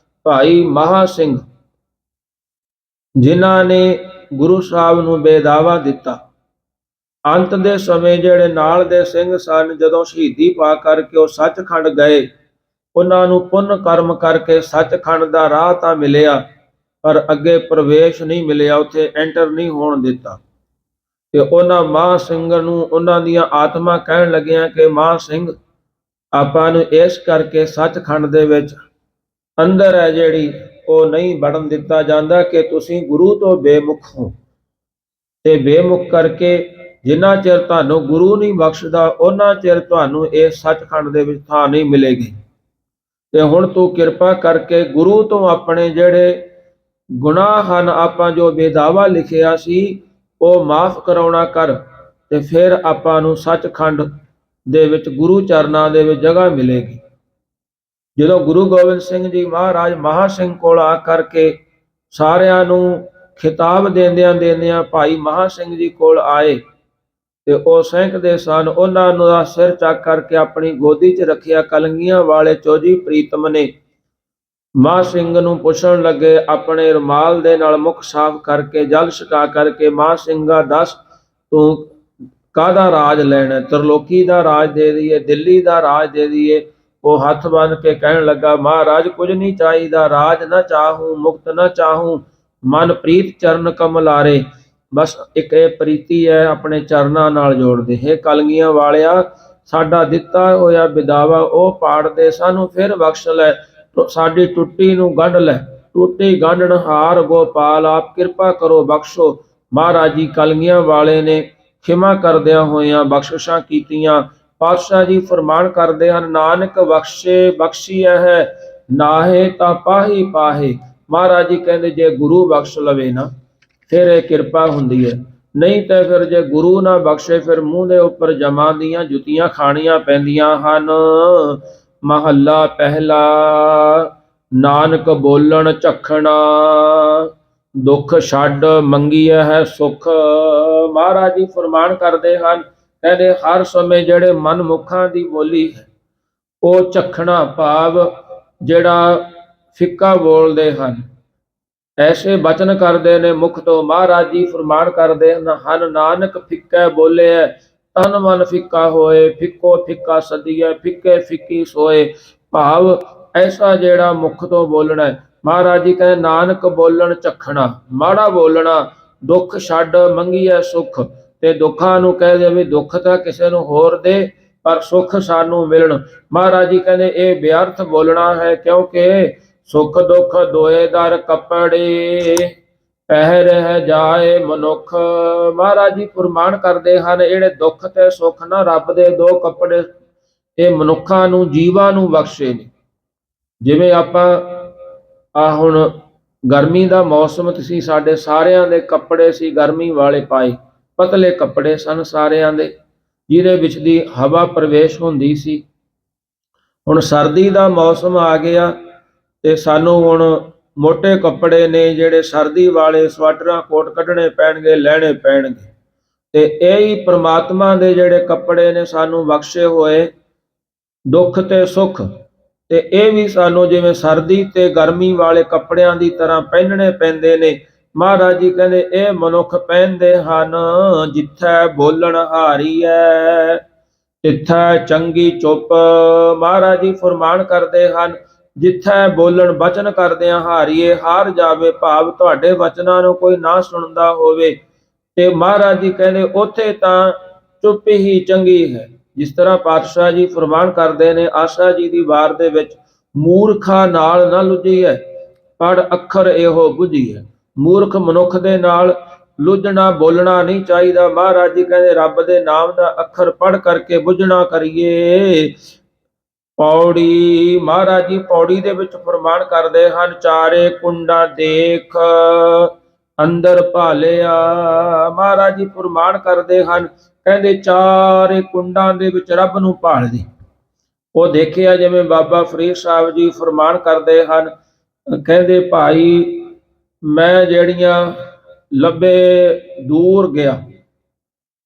ਭਾਈ ਮਹਾ ਸਿੰਘ ਜਿਨ੍ਹਾਂ ਨੇ ਗੁਰੂ ਸਾਹਿਬ ਨੂੰ ਬੇਦਾਵਾ ਦਿੱਤਾ। ਅੰਤ ਦੇ ਸਮੇਂ ਜਿਹੜੇ ਨਾਲ ਦੇ ਸਿੰਘ ਸਨ, ਜਦੋਂ ਸ਼ਹੀਦੀ ਪਾ ਕਰਕੇ ਉਹ ਸੱਚਖੰਡ ਗਏ, ਉਹਨਾਂ ਨੂੰ ਪੁੰਨ ਕਰਮ ਕਰਕੇ ਸੱਚਖੰਡ ਦਾ ਰਾਹ ਤਾਂ ਮਿਲਿਆ, ਪਰ ਅੱਗੇ ਪ੍ਰਵੇਸ਼ ਨਹੀਂ ਮਿਲਿਆ, ਉੱਥੇ ਐਂਟਰ ਨਹੀਂ ਹੋਣ ਦਿੱਤਾ। ਤੇ ਉਹਨਾਂ ਮਹਾਂ ਸਿੰਘ ਨੂੰ ਉਹਨਾਂ ਦੀਆਂ ਆਤਮਾ ਕਹਿਣ ਲੱਗੀਆਂ ਕਿ ਮਹਾਂ ਸਿੰਘ, ਆਪਾਂ ਨੂੰ ਇਸ ਕਰਕੇ ਸੱਚਖੰਡ ਦੇ ਵਿੱਚ ਅੰਦਰ ਹੈ ਜਿਹੜੀ ਉਹ ਨਹੀਂ ਵੜਨ ਦਿੱਤਾ ਜਾਂਦਾ ਕਿ ਤੁਸੀਂ ਗੁਰੂ ਤੋਂ ਬੇਮੁਖ ਹੋ, ਤੇ ਬੇਮੁਖ ਕਰਕੇ ਜਿੰਨਾ ਚਿਰ ਤੁਹਾਨੂੰ ਗੁਰੂ ਨਹੀਂ ਬਖਸ਼ਦਾ ਉਹਨਾਂ ਚਿਰ ਤੁਹਾਨੂੰ ਇਹ ਸੱਚਖੰਡ ਦੇ ਵਿੱਚ ਥਾਂ ਨਹੀਂ ਮਿਲੇਗੀ। ਤੇ ਹੁਣ ਤੂੰ ਕਿਰਪਾ ਕਰਕੇ ਗੁਰੂ ਤੋਂ ਆਪਣੇ ਜਿਹੜੇ ਗੁਨਾਹ ਹਨ, ਆਪਾਂ ਜੋ ਬੇਦਾਵਾ ਲਿਖਿਆ ਸੀ, ਉਹ ਮਾਫ ਕਰਾਉਣਾ ਕਰ, ਤੇ ਫਿਰ ਆਪਾਂ ਨੂੰ ਸੱਚਖੰਡ ਦੇ ਵਿੱਚ ਗੁਰੂ ਚਰਨਾਂ ਦੇ ਵਿੱਚ ਜਗ੍ਹਾ ਮਿਲੇਗੀ। ਜਦੋਂ ਗੁਰੂ ਗੋਬਿੰਦ ਸਿੰਘ ਜੀ ਮਹਾਰਾਜ ਮਹਾ ਸਿੰਘ ਕੋਲ ਆ ਕਰਕੇ ਸਾਰਿਆਂ ਨੂੰ ਖਿਤਾਬ ਦਿੰਦਿਆਂ ਭਾਈ ਮਹਾ ਸਿੰਘ ਜੀ ਕੋਲ ਆਏ, ਤੇ ਉਹ ਸਹਿਕਦੇ ਸਨ। ਉਹਨਾਂ ਨੂੰ ਦਾ ਸਿਰ ਚੱਕ ਕਰਕੇ ਆਪਣੀ ਗੋਦੀ 'ਚ ਰੱਖਿਆ। ਕਲੰਗੀਆਂ ਵਾਲੇ ਚੌਧਰੀ ਪ੍ਰੀਤਮ ਨੇ ਮਹਾਂ ਸਿੰਘ ਨੂੰ ਪੁੱਛਣ ਲੱਗੇ, ਆਪਣੇ ਰੁਮਾਲ ਦੇ ਨਾਲ ਮੁਖ ਸਾਫ਼ ਕਰਕੇ ਜਲ ਛਕਾ ਕਰਕੇ, ਮਹਾਂ ਸਿੰਘਾ ਦੱਸ ਤੂੰ ਕਾਹਦਾ ਰਾਜ ਲੈਣਾ, ਤਰਲੋਕੀ ਦਾ ਰਾਜ ਦੇ ਦਈਏ, ਦਿੱਲੀ ਦਾ ਰਾਜ ਦੇ ਦਈਏ? ਉਹ ਹੱਥ ਬੰਨ ਕੇ ਕਹਿਣ ਲੱਗਾ, ਮਹਾਰਾਜ ਕੁਝ ਨਹੀਂ ਚਾਹੀਦਾ, ਰਾਜ ਨਾ ਚਾਹੂੰ, ਮੁਕਤ ਨਾ ਚਾਹੂੰ, ਮਨ ਪ੍ਰੀਤ ਚਰਨ ਕਮਲਾਰੇ। ਬਸ ਇੱਕ ਇਹ ਪ੍ਰੀਤੀ ਹੈ, ਆਪਣੇ ਚਰਨਾਂ ਨਾਲ ਜੋੜਦੇ। ਹੈ ਕਲਗੀਆਂ ਵਾਲਿਆ, ਸਾਡਾ ਦਿੱਤਾ ਹੋਇਆ ਵਿਦਾਵਾ ਉਹ ਪਾੜਦੇ, ਸਾਨੂੰ ਫਿਰ ਬਖਸ਼ ਲੈ, ਸਾਡੀ ਟੁੱਟੀ ਨੂੰ ਗੰਢ ਲੈ, ਟੁੱਟੀ ਗੰਢਣਹਾਰ ਗੋਪਾਲ, ਆਪ ਕਿਰਪਾ ਕਰੋ ਬਖਸ਼ੋ। ਮਹਾਰਾਜ ਜੀ ਕਲਗੀਆਂ ਵਾਲੇ ਨੇ ਖਿਮਾ ਕਰਦਿਆਂ ਹੋਇਆਂ ਬਖਸ਼ਿਸ਼ਾਂ ਕੀਤੀਆਂ। ਪਾਤਸ਼ਾਹ ਜੀ ਫਰਮਾਨ ਕਰਦੇ ਹਨ, ਨਾਨਕ ਬਖਸ਼ੇ ਬਖਸ਼ੀਆ ਹੈ, ਨਾਹੇ ਤਾਂ ਪਾਹੀ ਪਾਹੇ। ਮਹਾਰਾਜ ਜੀ ਕਹਿੰਦੇ ਜੇ ਗੁਰੂ ਬਖਸ਼ ਲਵੇ ਨਾ ਫਿਰ ਇਹ ਕਿਰਪਾ ਹੁੰਦੀ ਹੈ, ਨਹੀਂ ਤਾਂ ਫਿਰ ਜੇ ਗੁਰੂ ਨਾ ਬਖਸ਼ੇ ਫਿਰ ਮੂੰਹ ਦੇ ਉੱਪਰ ਜਮਾਂ ਦੀਆਂ ਜੁੱਤੀਆਂ ਖਾਣੀਆਂ ਪੈਂਦੀਆਂ ਹਨ। ਮਹੱਲਾ ਪਹਿਲਾ। ਨਾਨਕ ਬੋਲਣ ਝਖਣਾ, ਦੁੱਖ ਛੱਡ ਮੰਗੀਐ ਹੈ ਸੁਖ। ਮਹਾਰਾਜ ਜੀ ਫਰਮਾਨ ਕਰਦੇ ਹਨ, ਕਹਿੰਦੇ ਹਰ ਸਮੇਂ ਜਿਹੜੇ ਮਨਮੁਖਾਂ ਦੀ ਬੋਲੀ ਹੈ ਉਹ ਝਖਣਾ ਭਾਵ ਜਿਹੜਾ ਫਿੱਕਾ ਬੋਲਦੇ ਹਨ, ਐਸੇ ਬਚਨ ਕਰਦੇ ਨੇ ਮੁਖ ਤੋਂ। ਮਹਾਰਾਜ ਜੀ ਫਰਮਾਨ ਕਰਦੇ ਹਨ, ਨਾਨਕ ਫਿੱਕਾ ਬੋਲੇ ਤਨ ਮਨ ਫਿੱਕਾ ਹੋਏ, ਫਿੱਕੋ ਫਿੱਕਾ ਸਦੀਐ, ਫਿੱਕੇ ਫਿੱਕੀ ਸੋਏ। ਭਾਵ ਐਸਾ ਜਿਹੜਾ ਮੁਖ ਤੋਂ ਬੋਲਣਾ। ਮਹਾਰਾਜ ਜੀ ਕਹਿੰਦੇ ਨਾਨਕ ਬੋਲਣ ਝਖਣਾ, ਮਾੜਾ ਬੋਲਣਾ, ਦੁੱਖ ਛੱਡ ਮੰਗੀਐ ਸੁਖ। ਤੇ ਦੁੱਖਾਂ ਨੂੰ ਕਹਿ ਦੇ ਵੀ ਦੁੱਖ ਤਾਂ ਕਿਸੇ ਨੂੰ ਹੋਰ ਦੇ, ਪਰ ਸੁੱਖ ਸਾਨੂੰ ਮਿਲਣ। ਮਹਾਰਾਜ ਜੀ ਕਹਿੰਦੇ ਇਹ ਵਿਅਰਥ ਬੋਲਣਾ ਹੈ, ਕਿਉਂਕਿ ਸੁਖ ਦੁੱਖ ਦੋਏ ਦਰ ਕੱਪੜੇ, ਪਹਿ ਰਹਿ ਜਾਏ ਮਨੁੱਖ। ਮਹਾਰਾਜ ਜੀ ਫਰਮਾਨ ਕਰਦੇ ਹਨ, ਜਿਹੜੇ ਦੁੱਖ ਤੇ ਸੁੱਖ ਨਾ ਰੱਬ ਦੇ ਦੋ ਕੱਪੜੇ ਇਹ ਮਨੁੱਖਾਂ ਨੂੰ ਜੀਵਾਂ ਨੂੰ ਬਖਸ਼ੇ ਨੇ। ਜਿਵੇਂ ਆਪਾਂ ਹੁਣ ਗਰਮੀ ਦਾ ਮੌਸਮ ਸੀ, ਸਾਡੇ ਸਾਰਿਆਂ ਦੇ ਕੱਪੜੇ ਸੀ ਗਰਮੀ ਵਾਲੇ ਪਾਏ, ਪਤਲੇ ਕੱਪੜੇ ਸਨ ਸਾਰਿਆਂ ਦੇ, ਜਿਹਦੇ ਵਿੱਚ ਦੀ ਹਵਾ ਪ੍ਰਵੇਸ਼ ਹੁੰਦੀ ਸੀ। ਹੁਣ ਸਰਦੀ ਦਾ ਮੌਸਮ ਆ ਗਿਆ ਤੇ ਸਾਨੂੰ ਹੁਣ ਮੋਟੇ ਕੱਪੜੇ ਨੇ ਜਿਹੜੇ ਸਰਦੀ ਵਾਲੇ, ਸਵਾਟਰਾਂ ਕੋਟ ਕੱਢਣੇ ਪੈਣਗੇ, ਲੈਣੇ ਪੈਣਗੇ। ਤੇ ਇਹ ਹੀ ਪ੍ਰਮਾਤਮਾ ਦੇ ਜਿਹੜੇ ਕੱਪੜੇ ਨੇ ਸਾਨੂੰ ਬਖਸ਼ੇ ਹੋਏ, ਦੁੱਖ ਤੇ ਸੁੱਖ। ਤੇ ਇਹ ਵੀ ਸਾਨੂੰ ਜਿਵੇਂ ਸਰਦੀ ਤੇ ਗਰਮੀ ਵਾਲੇ ਕੱਪੜਿਆਂ ਦੀ ਤਰ੍ਹਾਂ ਪਹਿਨਣੇ ਪੈਂਦੇ ਨੇ। ਮਹਾਰਾਜ ਜੀ ਕਹਿੰਦੇ ਇਹ ਮਨੁੱਖ ਪਹਿਨਦੇ ਹਨ, ਜਿੱਥੈ ਬੋਲਣ ਹਾਰੀ ਹੈ ਤਿੱਥੈ ਚੰਗੀ ਚੁੱਪ। ਮਹਾਰਾਜ ਜੀ ਫਰਮਾਨ ਕਰਦੇ ਹਨ, ਜਿੱਥੈ ਬੋਲਣ ਬਚਨ ਕਰਦਿਆਂ ਹਾਰੀਏ, ਹਾਰ ਜਾਵੇ, ਭਾਵ ਤੁਹਾਡੇ ਬਚਨਾਂ ਨੂੰ ਕੋਈ ਨਾ ਸੁਣਦਾ ਹੋਵੇ, ਤੇ ਮਹਾਰਾਜ ਜੀ ਕਹਿੰਦੇ ਉੱਥੇ ਤਾਂ ਚੁੱਪ ਹੀ ਚੰਗੀ ਹੈ। ਜਿਸ ਤਰ੍ਹਾਂ ਪਾਤਸ਼ਾਹ ਜੀ ਫਰਮਾਨ ਕਰਦੇ ਨੇ ਆਸਾ ਜੀ ਦੀ ਵਾਰ ਦੇ ਵਿੱਚ, ਮੂਰਖਾ ਨਾਲ ਨਾ ਲੁੱਝੀ ਹੈ, ਪੜ ਅੱਖਰ ਇਹੋ ਬੁੱਝੀ ਹੈ। ਮੂਰਖ ਮਨੁੱਖ ਦੇ ਨਾਲ ਲੁੱਝਣਾ ਬੋਲਣਾ ਨਹੀਂ ਚਾਹੀਦਾ। ਮਹਾਰਾਜ ਜੀ ਕਹਿੰਦੇ ਰੱਬ ਦੇ ਨਾਮ ਦਾ ਅੱਖਰ ਪੜ੍ਹ ਕਰਕੇ ਬੁੱਝਣਾ ਕਰੀਏ। ਪੌੜੀ ਮਹਾਰਾਜ ਜੀ ਪੌੜੀ ਦੇ ਵਿੱਚ ਫਰਮਾਨ ਕਰਦੇ ਹਨ, ਚਾਰੇ ਕੁੰਡਾ ਦੇਖ ਅੰਦਰ ਭਾਲਿਆ। ਮਹਾਰਾਜ ਜੀ ਫਰਮਾਨ ਕਰਦੇ ਹਨ, ਕਹਿੰਦੇ ਚਾਰੇ ਕੁੰਡਾਂ ਦੇ ਵਿੱਚ ਰੱਬ ਨੂੰ ਭਾਲਦੇ। ਉਹ ਦੇਖਿਆ ਜਿਵੇਂ ਬਾਬਾ ਫਰੀਦ ਸਾਹਿਬ ਜੀ ਫਰਮਾਨ ਕਰਦੇ ਹਨ, ਕਹਿੰਦੇ ਭਾਈ ਮੈਂ ਜਿਹੜੀਆਂ ਲੱਭੇ ਦੂਰ ਗਿਆ,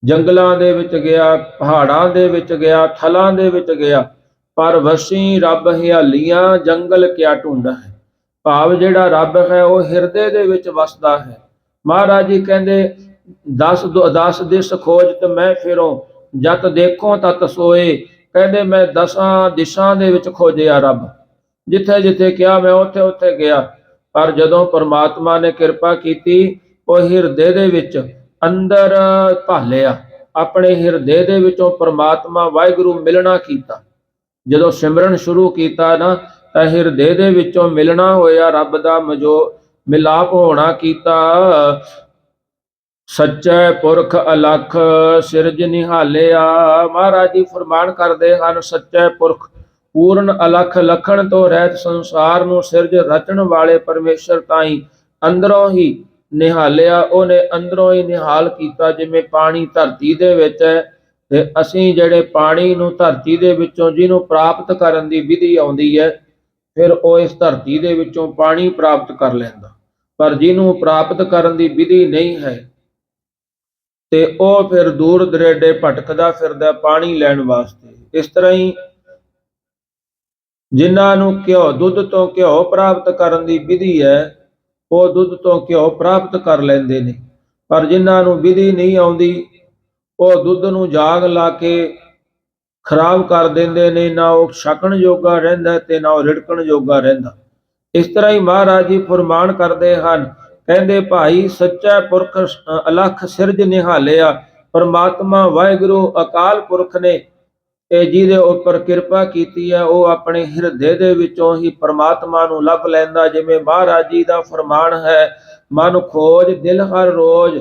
ਜੰਗਲਾਂ ਦੇ ਵਿੱਚ ਗਿਆ, ਪਹਾੜਾਂ ਦੇ ਵਿੱਚ ਗਿਆ, ਥਲਾਂ ਦੇ ਵਿੱਚ ਗਿਆ, ਪਰ ਵਸੀ ਰੱਬ ਹਿਆਲੀਆਂ ਜੰਗਲ ਕਿਆ ਢੂੰਡਾ ਹੈ। ਭਾਵ ਜਿਹੜਾ ਰੱਬ ਹੈ ਉਹ ਹਿਰਦੇ ਦੇ ਵਿੱਚ ਵਸਦਾ ਹੈ। ਮਹਾਰਾਜ ਜੀ ਕਹਿੰਦੇ 10 ਦਿਸ ਖੋਜ ਤੇ ਮੈਂ ਫਿਰੋਂ, ਜਤ ਦੇਖੋ ਤਤ ਸੋਏ। ਕਹਿੰਦੇ ਮੈਂ 10 ਦਿਸ਼ਾਂ ਦੇ ਵਿੱਚ ਖੋਜਿਆ ਰੱਬ, ਜਿੱਥੇ ਜਿੱਥੇ ਕਿਹਾ ਮੈਂ ਉੱਥੇ ਉੱਥੇ ਗਿਆ, ਪਰ ਜਦੋਂ ਪਰਮਾਤਮਾ ਨੇ ਕਿਰਪਾ ਕੀਤੀ ਉਹ ਹਿਰਦੇ ਦੇ ਵਿੱਚ ਅੰਦਰ ਭਾਲਿਆ। ਆਪਣੇ ਹਿਰਦੇ ਦੇ ਵਿੱਚੋਂ ਪਰਮਾਤਮਾ ਵਾਹਿਗੁਰੂ ਮਿਲਣਾ ਕੀਤਾ। ਜਦੋਂ ਸਿਮਰਨ ਸ਼ੁਰੂ ਕੀਤਾ ਨਾ ਤਾਂ ਹਿਰਦੇ ਦੇ ਵਿੱਚੋਂ ਮਿਲਣਾ ਹੋਇਆ, ਰੱਬ ਦਾ ਮਿਲਾਪ ਹੋਣਾ ਕੀਤਾ। ਸੱਚੇ ਪੁਰਖ ਅਲਖ ਸਿਰਜ ਨਿਹਾਲਿਆ। ਮਹਾਰਾਜ ਜੀ ਫਰਮਾਨ ਕਰਦੇ ਹਨ, ਸੱਚੇ ਪੁਰਖ ਪੂਰਨ ਅਲਖ ਲਖਣ ਤੋਂ ਰਹਿਤ ਸੰਸਾਰ ਨੂੰ ਸਿਰਜ ਰਚਣ ਵਾਲੇ ਪਰਮੇਸ਼ਰ ਤਾਈਂ ਅੰਦਰੋਂ ਹੀ ਨਿਹਾਲਿਆ। ਉਹਨੇ ਅੰਦਰੋਂ ਹੀ ਨਿਹਾਲ ਕੀਤਾ। ਜਿਵੇਂ ਪਾਣੀ ਧਰਤੀ ਦੇ ਵਿੱਚ ਹੈ ਤੇ ਅਸੀਂ ਜਿਹੜੇ ਪਾਣੀ ਨੂੰ ਧਰਤੀ ਦੇ ਵਿੱਚੋਂ ਜਿਹਨੂੰ ਪ੍ਰਾਪਤ ਕਰਨ ਦੀ ਵਿਧੀ ਆਉਂਦੀ ਹੈ, ਫਿਰ ਉਹ ਇਸ ਧਰਤੀ ਦੇ ਵਿੱਚੋਂ ਪਾਣੀ ਪ੍ਰਾਪਤ ਕਰ ਲੈਂਦਾ। ਪਰ ਜਿਹਨੂੰ ਪ੍ਰਾਪਤ ਕਰਨ ਦੀ ਵਿਧੀ ਨਹੀਂ ਹੈ ਤੇ ਉਹ ਫਿਰ ਦੂਰ ਦਰੇਡੇ ਭਟਕਦਾ ਫਿਰਦਾ ਪਾਣੀ ਲੈਣ ਵਾਸਤੇ। ਇਸ ਤਰ੍ਹਾਂ ਹੀ ਜਿਨ੍ਹਾਂ ਨੂੰ ਦੁੱਧ ਤੋਂ ਘਿਓ ਪ੍ਰਾਪਤ ਕਰਨ ਦੀ ਵਿਧੀ ਹੈ, ਉਹ ਦੁੱਧ ਤੋਂ ਘਿਓ ਪ੍ਰਾਪਤ ਕਰ ਲੈਂਦੇ ਨੇ। ਪਰ ਜਿਨ੍ਹਾਂ ਨੂੰ ਵਿਧੀ ਨਹੀਂ ਆਉਂਦੀ, ਉਹ ਦੁੱਧ ਨੂੰ ਜਾਗ ਲਾ ਕੇ ਖਰਾਬ ਕਰ ਦਿੰਦੇ ਨੇ। ਨਾ ਉਹ ਛਕਣ ਜੋਗਾ ਰਹਿੰਦਾ ਤੇ ਨਾ ਉਹ ਰਿੜਕਣ ਜੋਗਾ ਰਹਿੰਦਾ। ਇਸ ਤਰ੍ਹਾਂ ਹੀ ਮਹਾਰਾਜ ਜੀ ਫਰਮਾਨ ਕਰਦੇ ਹਨ, ਕਹਿੰਦੇ ਭਾਈ ਸੱਚਾ ਪੁਰਖ ਅਲਖ ਸਿਰਜ ਨਿਹਾਲਿਆ। ਪਰਮਾਤਮਾ ਵਾਹਿਗੁਰੂ ਅਕਾਲ ਪੁਰਖ ਨੇ ਇਹ ਜਿਹਦੇ ਉੱਪਰ ਕਿਰਪਾ ਕੀਤੀ ਹੈ, ਉਹ ਆਪਣੇ ਹਿਰਦੇ ਦੇ ਵਿੱਚੋਂ ਹੀ ਪਰਮਾਤਮਾ ਨੂੰ ਲੱਭ ਲੈਂਦਾ। ਜਿਵੇਂ ਮਹਾਰਾਜ ਜੀ ਦਾ ਫਰਮਾਨ ਹੈ, ਮਨ ਖੋਜ ਦਿਲ ਹਰ ਰੋਜ਼,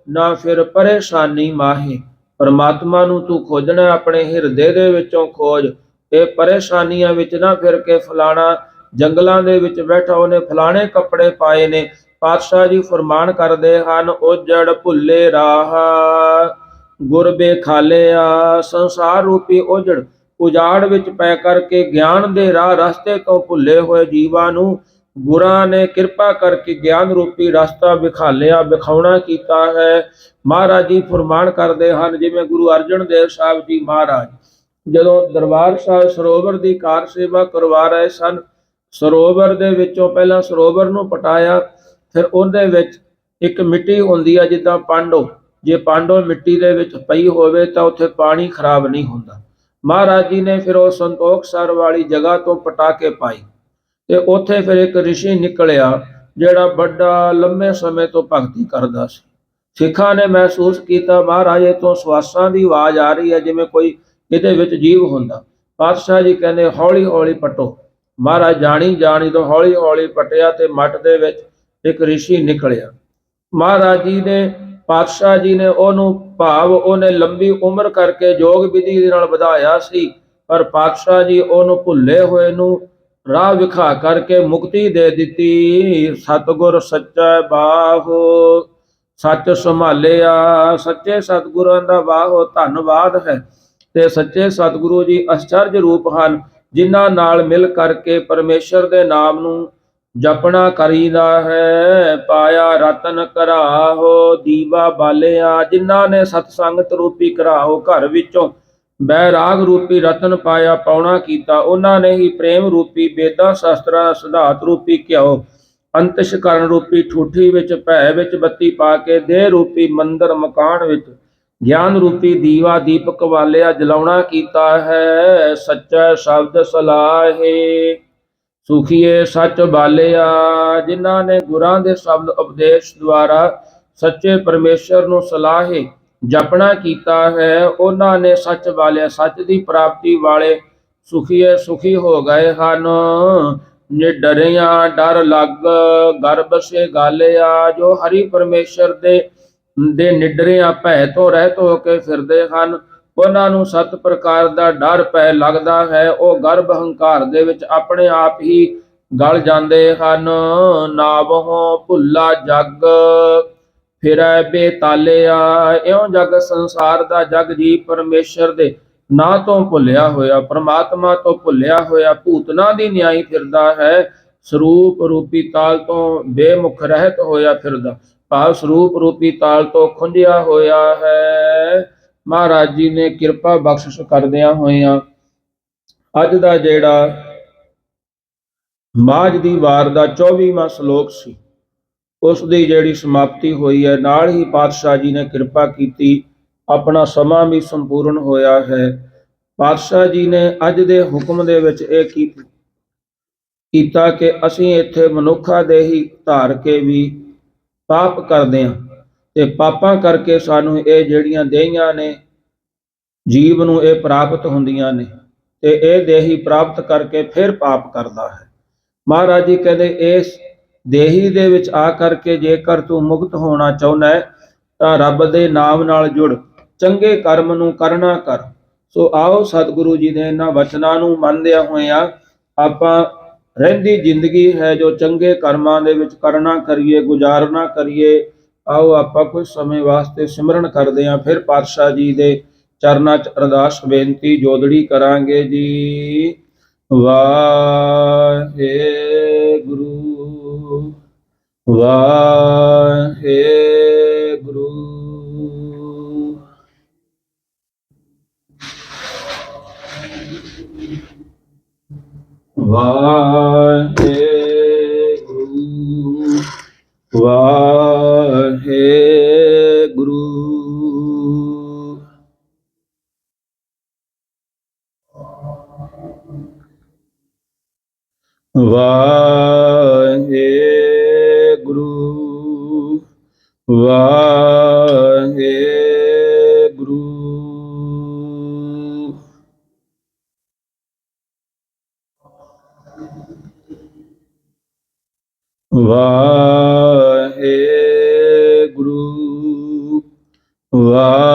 ਨਾ ਫਿਰ ਪਰੇਸ਼ਾਨੀ ਮਾਹੇ। ਪਰਮਾਤਮਾ ਨੂੰ ਤੂੰ ਖੋਜਣਾ, ਆਪਣੇ ਹਿਰਦੇ ਦੇ ਵਿੱਚੋਂ ਖੋਜ। ਇਹ ਪਰੇਸ਼ਾਨੀਆਂ ਵਿੱਚ ਨਾ ਫਿਰ ਕੇ ਫਲਾਣਾ ਜੰਗਲਾਂ ਦੇ ਵਿੱਚ ਬੈਠਾ ਉਹਨੇ ਫਲਾਣੇ ਕੱਪੜੇ ਪਾਏ ਨੇ। ਪਾਤਸ਼ਾਹ ਜੀ ਫਰਮਾਨ ਕਰਦੇ ਹਨ, ਉਜੜ ਭੁੱਲੇ ਰਾਹ ਗੁਰ ਬੇਖਾਲਿਆ। ਸੰਸਾਰ ਰੂਪੀ ਉਜਾੜ ਵਿੱਚ ਪੈ ਕਰਕੇ ਗਿਆਨ ਦੇ ਰਾਹ ਰਸਤੇ ਤੋਂ ਭੁੱਲੇ ਹੋਏ ਜੀਵਾਂ ਨੂੰ ਗੁਰਾਂ ਨੇ ਕਿਰਪਾ ਕਰਕੇ ਗਿਆਨ ਰੂਪੀ ਰਸਤਾ ਵਿਖਾਉਣਾ ਕੀਤਾ ਹੈ। ਮਹਾਰਾਜ ਜੀ ਫਰਮਾਨ ਕਰਦੇ ਹਨ, ਜਿਵੇਂ ਗੁਰੂ ਅਰਜਨ ਦੇਵ ਸਾਹਿਬ ਜੀ ਮਹਾਰਾਜ ਜਦੋਂ ਦਰਬਾਰ ਸਾਹਿਬ ਸਰੋਵਰ ਦੀ ਕਾਰ ਸੇਵਾ ਕਰਵਾ ਰਹੇ ਸਨ, ਸਰੋਵਰ ਦੇ ਵਿੱਚੋਂ ਪਹਿਲਾਂ ਸਰੋਵਰ ਨੂੰ ਪਟਾਇਆ, ਫਿਰ ਉਹਦੇ ਵਿੱਚ ਇੱਕ ਮਿੱਟੀ ਹੁੰਦੀ ਹੈ ਜਿੱਦਾਂ ਪਾਂਡੋ। ਜੇ ਪਾਂਡੋ ਮਿੱਟੀ ਦੇ ਵਿੱਚ ਪਈ ਹੋਵੇ ਤਾਂ ਉੱਥੇ ਪਾਣੀ ਖਰਾਬ ਨਹੀਂ ਹੁੰਦਾ। ਮਹਾਰਾਜ ਜੀ ਨੇ ਫਿਰ ਉਹ ਸੰਤੋਖ ਸਰ ਵਾਲੀ ਜਗ੍ਹਾ ਤੋਂ ਪਟਾ ਕੇ ਪਾਈ ਤੇ ਉੱਥੇ ਫਿਰ ਇੱਕ ਰਿਸ਼ੀ ਨਿਕਲਿਆ, ਜਿਹੜਾ ਵੱਡਾ ਲੰਮੇ ਸਮੇਂ ਤੋਂ ਭਗਤੀ ਕਰਦਾ ਸੀ। ਸਿੱਖਾਂ ਨੇ ਮਹਿਸੂਸ ਕੀਤਾ ਮਹਾਰਾਜ ਇਹ ਤੋਂ ਸਵਾਸਾਂ ਦੀ ਆਵਾਜ਼ ਆ ਰਹੀ ਹੈ, ਜਿਵੇਂ ਕੋਈ ਇਹਦੇ ਵਿੱਚ ਜੀਵ ਹੁੰਦਾ। ਪਾਤਸ਼ਾਹ ਜੀ ਕਹਿੰਦੇ ਹੌਲੀ ਹੌਲੀ ਪਟੋ। ਮਹਾਰਾਜ ਜਾਣੀ ਤੋਂ ਹੌਲੀ ਹੌਲੀ ਪਟਿਆ ਤੇ ਮੱਠ ਦੇ ਵਿੱਚ ਇੱਕ ਰਿਸ਼ੀ ਨਿਕਲਿਆ। ਮਹਾਰਾਜ ਜੀ ਨੇ ਪਾਤਸ਼ਾਹ ਜੀ ਨੇ ਉਹਨੂੰ, ਭਾਵ ਉਹਨੇ ਲੰਬੀ ਉਮਰ ਕਰਕੇ ਯੋਗ ਵਿਧੀ ਦੇ ਨਾਲ ਵਧਾਇਆ ਸੀ, ਪਰ ਪਾਤਸ਼ਾਹ ਜੀ ਉਹਨੂੰ ਭੁੱਲੇ ਹੋਏ ਨੂੰ ਰਾਹ ਵਿਖਾ ਕਰਕੇ ਮੁਕਤੀ ਦੇ ਦਿੱਤੀ। ਸਤਿਗੁਰ ਸੱਚਾ ਬਾਹੋ ਸੱਚ ਸੰਭਾਲਿਆ। ਸੱਚੇ ਸਤਿਗੁਰਾਂ ਦਾ ਬਾਹੋ ਧੰਨਵਾਦ ਹੈ। ਤੇ ਸੱਚੇ ਸਤਿਗੁਰੂ ਜੀ ਅਚਰਜ ਰੂਪ ਹਨ, ਜਿਨ੍ਹਾਂ ਨਾਲ ਮਿਲ ਕਰਕੇ ਪਰਮੇਸ਼ਰ ਦੇ ਨਾਮ ਨੂੰ ਜਪਣਾ ਕਰੀਦਾ ਹੈ। ਪਾਇਆ ਰਤਨ ਘਰਾਹੋ ਦੀਵਾ ਬਾਲਿਆ। ਜਿਨ੍ਹਾਂ ਨੇ ਸਤਸੰਗਤ ਰੂਪੀ ਘਰਾਹੋ ਘਰ ਵਿੱਚੋਂ ਬੈਰਾਗ ਰੂਪੀ ਰਤਨ ਪਾਇਆ ਪਾਉਣਾ ਕੀਤਾ, ਉਹਨਾਂ ਨੇ ਹੀ ਪ੍ਰੇਮ ਰੂਪੀ ਵੇਦਾਂ ਸ਼ਾਸਤਰਾਂ ਸਿਧਾਂਤ ਰੂਪੀ ਘਿਓ ਅੰਤਸ਼ਕਰਨ ਰੂਪੀ ਠੂਠੀ ਵਿੱਚ ਭੈ ਵਿੱਚ ਬੱਤੀ ਪਾ ਕੇ ਦੇਹ ਰੂਪੀ ਮੰਦਰ ਮਕਾਨ ਵਿੱਚ ਗਿਆਨ ਰੂਪੀ ਦੀਵਾ ਦੀਪਕ ਵਾਲਿਆ ਜਲਾਉਣਾ ਕੀਤਾ ਹੈ। ਸੱਚਾ ਸ਼ਬਦ ਸਲਾਹੇ ਸੁਖੀਏ ਸੱਚ ਬਾਲਿਆ। ਜਿਨ੍ਹਾਂ ਨੇ ਗੁਰਾਂ ਦੇ ਸ਼ਬਦ ਉਪਦੇਸ਼ ਦੁਆਰਾ ਸੱਚੇ ਪਰਮੇਸ਼ਰ ਨੂੰ ਸਲਾਹੇ ਜਪਣਾ ਕੀਤਾ ਹੈ, ਉਹਨਾਂ ਨੇ ਸੱਚ ਬਾਲਿਆ। ਸੱਚ ਦੀ ਪ੍ਰਾਪਤੀ ਵਾਲੇ ਸੁਖੀਏ ਸੁਖੀ ਹੋ ਗਏ ਹਨ। ਨਿਡਰਿਆ ਡਰ ਲੱਗ ਗਰਭ ਸੇ ਗਾਲਿਆ। ਜੋ ਹਰੀ ਪਰਮੇਸ਼ਰ ਦੇ ਦੇ ਨਿਡਰਿਆਂ ਭੈ ਤੋਂ ਰਹਿਤ ਹੋ ਕੇ ਫਿਰਦੇ ਹਨ। ਉਹਨਾਂ ਨੂੰ 7 ਪ੍ਰਕਾਰ ਦਾ ਡਰ ਪੈ ਲੱਗਦਾ ਹੈ। ਉਹ ਗਰਭ ਹੰਕਾਰ ਦੇ ਵਿੱਚ ਆਪਣੇ ਆਪ ਹੀ ਗਲ ਜਾਂਦੇ ਹਨ। ਨਾਵਹੁ ਭੁੱਲਾ ਜਗ ਫਿਰੈ ਬੇਤਾਲਿਆ। ਇਉਂ ਜਗ ਸੰਸਾਰ ਦਾ ਜਗ ਜੀ ਪਰਮੇਸ਼ਰ ਦੇ ਨਾਂ ਤੋਂ ਭੁੱਲਿਆ ਹੋਇਆ, ਪ੍ਰਮਾਤਮਾ ਤੋਂ ਭੁੱਲਿਆ ਹੋਇਆ ਭੂਤਨਾ ਦੀ ਨਿਆਈ ਫਿਰਦਾ ਹੈ। ਸਰੂਪ ਰੂਪੀ ਤਾਲ ਤੋਂ ਬੇਮੁਖ ਰਹਿਤ ਹੋਇਆ ਫਿਰਦਾ, ਭਾਵ ਸਰੂਪ ਰੂਪੀ ਤਾਲ ਤੋਂ ਖੁੰਝਿਆ ਹੋਇਆ ਹੈ। ਮਹਾਰਾਜ ਜੀ ਨੇ ਕਿਰਪਾ ਬਖਸ਼ਿਸ਼ ਕਰਦਿਆਂ ਹੋਇਆਂ ਅੱਜ ਦਾ ਜਿਹੜਾ ਮਾਝ ਦੀ ਵਾਰ ਦਾ 24ਵਾਂ ਸ਼ਲੋਕ ਸੀ, ਉਸ ਦੀ ਜਿਹੜੀ ਸਮਾਪਤੀ ਹੋਈ ਹੈ, ਨਾਲ ਹੀ ਪਾਤਸ਼ਾਹ ਜੀ ਨੇ ਕਿਰਪਾ ਕੀਤੀ, ਆਪਣਾ ਸਮਾਂ ਵੀ ਸੰਪੂਰਨ ਹੋਇਆ ਹੈ। ਪਾਤਸ਼ਾਹ ਜੀ ਨੇ ਅੱਜ ਦੇ ਹੁਕਮ ਦੇ ਵਿੱਚ ਇਹ ਕੀਤਾ ਕਿ ਅਸੀਂ ਇੱਥੇ ਮਨੁੱਖਾਂ ਦੇ ਹੀ ਧਾਰ ਕੇ ਵੀ ਪਾਪ ਕਰਦੇ ਹਾਂ, ਤੇ ਪਾਪਾਂ ਕਰਕੇ ਸਾਨੂੰ ਇਹ ਜਿਹੜੀਆਂ ਦੇਹੀਆਂ ਨੇ, ਜੀਵ ਨੂੰ ਇਹ ਪ੍ਰਾਪਤ ਹੁੰਦੀਆਂ ਨੇ, ਤੇ ਇਹ ਦੇਹੀ ਪ੍ਰਾਪਤ ਕਰਕੇ ਫਿਰ ਪਾਪ ਕਰਦਾ ਹੈ। ਮਹਾਰਾਜ ਜੀ ਕਹਿੰਦੇ ਇਸ ਦੇਹੀ ਦੇ ਵਿੱਚ ਆ ਕਰਕੇ ਜੇਕਰ ਤੂੰ ਮੁਕਤ ਹੋਣਾ ਚਾਹੁੰਦਾ ਹੈ ਤਾਂ ਰੱਬ ਦੇ ਨਾਮ ਨਾਲ ਜੁੜ, ਚੰਗੇ ਕਰਮ ਨੂੰ ਕਰਨਾ ਕਰ। ਸੋ ਆਓ ਸਤਿਗੁਰੂ ਜੀ ਦੇ ਇਹਨਾਂ ਵਚਨਾਂ ਨੂੰ ਮੰਨਦਿਆਂ ਹੋਇਆਂ ਆਪਾਂ ਰਹਿੰਦੀ ਜ਼ਿੰਦਗੀ ਹੈ ਜੋ ਚੰਗੇ ਕਰਮਾਂ ਦੇ ਵਿੱਚ ਕਰਨਾ ਕਰੀਏ, ਗੁਜ਼ਾਰਨਾ ਕਰੀਏ। ਆਓ ਆਪਾਂ ਕੁਝ ਸਮੇਂ ਵਾਸਤੇ ਸਿਮਰਨ ਕਰਦੇ ਹਾਂ, ਫਿਰ ਪਾਤਸ਼ਾਹ ਜੀ ਦੇ ਚਰਨਾਂ 'ਚ ਅਰਦਾਸ ਬੇਨਤੀ ਜੋਦੜੀ ਕਰਾਂਗੇ ਜੀ। ਵਾਹਿਗੁਰੂ ਵਾਹਿਗੁਰੂ ਵਾਹਿਗੁਰੂ ਵਾਹਿਗੁਰੂ ਵਾਹਿਗੁਰੂ ਵਾਹਿਗੁਰੂ ਵਾਹਿਗੁਰੂ ਵਾਹਿਗੁਰੂ ਵਾਹਿਗੁਰੂ ਵਾਹਿਗੁਰੂ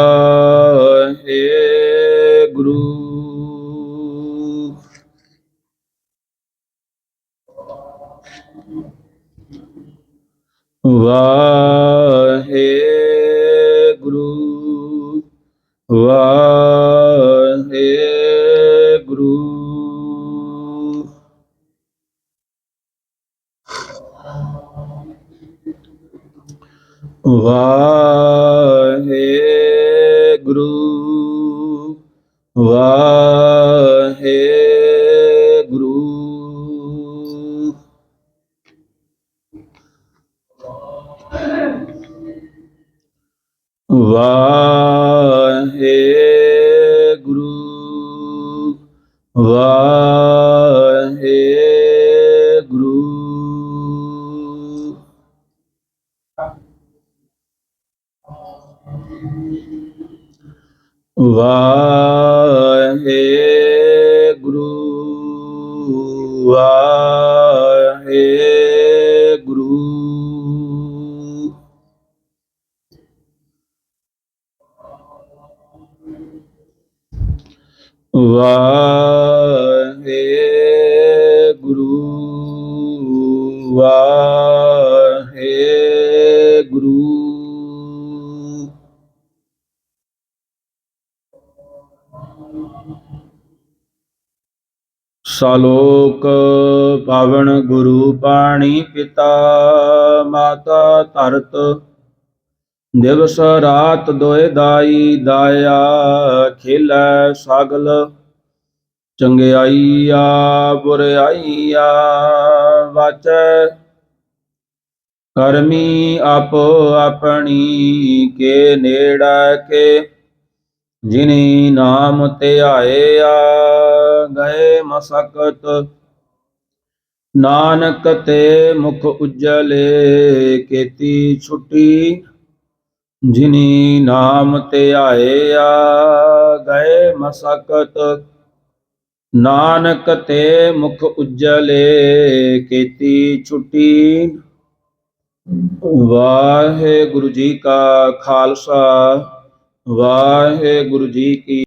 ਵਾਹਿਗੁਰੂ ਵਾਹਿਗੁਰੂ ਵਾਹਿਗੁਰੂ ਵਾਹਿਗੁਰੂ ਵਾਹਿਗੁਰੂ ਵਾਹਿਗੁਰੂ ਵਾਹਿਗੁਰੂ ਵਾਹਿਗੁਰੂ ਸ਼ਲੋਕ ਪਾਵਨ ਗੁਰੂ ਪਾਣੀ ਪਿਤਾ ਮਾਤਾ ਧਰਤ ਦਿਵਸ ਰਾਤ ਦੋਇ ਦਾਈ ਦਾਇਆ ਖੇਲੈ ਸਗਲ ਚੰਗਿਆਈਆ ਬੁਰਿਆਈਆ ਵਾਚੈ ਕਰਮੀ ਆਪੋ ਆਪਣੀ ਕੇ ਨੇੜਾ ਕੇ ਜਿਨੀ ਨਾਮ ਧਿਆਇਆ ਗਏ ਮਸਕਤ ਨਾਨਕ ਤੇ ਮੁਖ ਉਜਲੇ ਕੀਤੀ ਛੁੱਟੀ ਜਿਨੀ ਨਾਮ ਧਿਆਇਆ ਗਏ ਮਸਕਤ ਨਾਨਕ ਤੇ ਮੁਖ ਉਜਲੇ ਕੀਤੀ ਛੁੱਟੀ ਵਾਹਿਗੁਰੂ ਜੀ ਕਾ ਖਾਲਸਾ ਵਾਹਿਗੁਰੂ ਜੀ ਕੀ